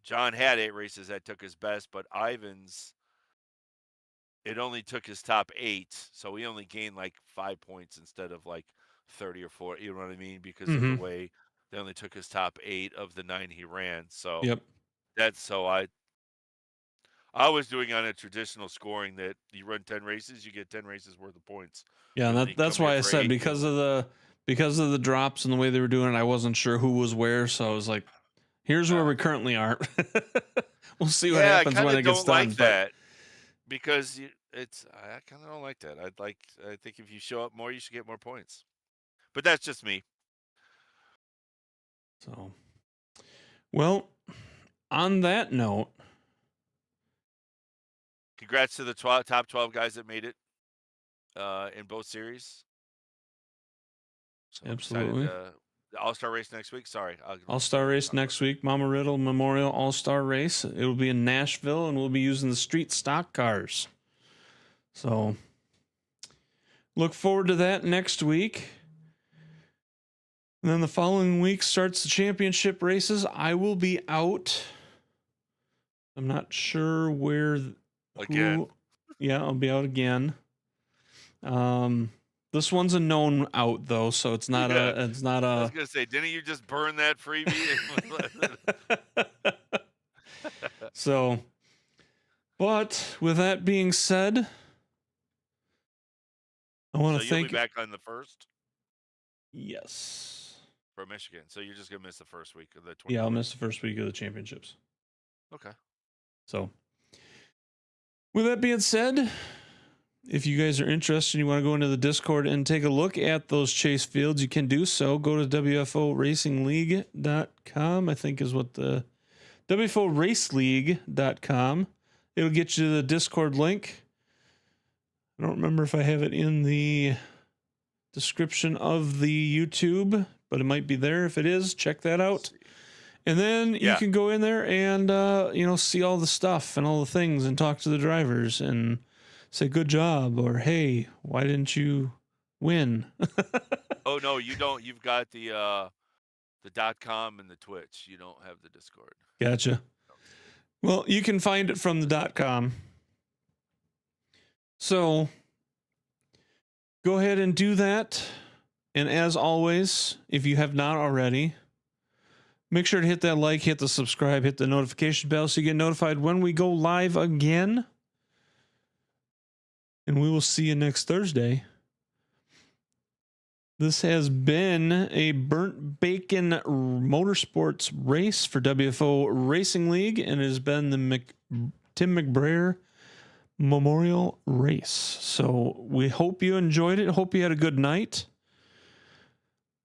John had 8 races that took his best, but Ivan's, it only took his top 8. So he only gained like 5 points instead of like 30 or 40. You know what I mean? Because of the way they only took his top 8 of the 9 he ran. So Yep. that's so I was doing on a traditional scoring that you run 10 races, you get 10 races worth of points. Yeah, But and when you that's come why here I for said 8, because of the drops and the way they were doing it, I wasn't sure who was where, so I was like, here's where we currently are. We'll see what happens I when it gets don't done. like that because I kind of don't like that. I think if you show up more, you should get more points. But that's just me. So, well, on that note, Congrats to the top 12 guys that made it in both series. So I'm excited, absolutely. the All-Star race next week. Sorry. All-Star race next week, Mama Riddle Memorial All-Star race. It will be in Nashville, and we'll be using the street stock cars. So, look forward to that next week. And then the following week starts the championship races. I will be out. I'm not sure where. Again. Yeah, I'll be out again. This one's a known out though, so it's not Yeah. it's not I a. was gonna say, didn't you just burn that freebie? So, but with that being said, I want So to you'll thank. be back on the 1st Yes. for Michigan. So you're just gonna miss the first week of the 20th. Yeah, I'll miss the first week of the championships. Okay. So, with that being said, if you guys are interested and you want to go into the Discord and take a look at those chase fields, you can do so. Go to WFORacingLeague.com, I think is what the WFORaceleague.com. It'll get you the Discord link. I don't remember if I have it in the description of the YouTube, but it might be there. If it is, check that out. And then you can go in there and, see all the stuff and all the things and talk to the drivers and say, good job, or, hey, why didn't you win? Oh, no, you don't. You've got the .com and the Twitch. You don't have the Discord. Gotcha. Well, you can find it from the .com. So go ahead and do that. And as always, if you have not already, make sure to hit that like, hit the subscribe, hit the notification bell so you get notified when we go live again. And we will see you next Thursday. This has been a Burnt Bacon Motorsports race for WFO Racing League, and it has been the Tim McBrayer Memorial Race. So we hope you enjoyed it. Hope you had a good night.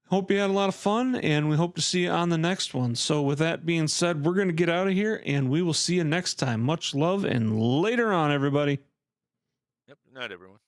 Hope you had a lot of fun, and we hope to see you on the next one. So with that being said, we're going to get out of here, and we will see you next time. Much love, and later on, everybody. Yep. Good night, everyone.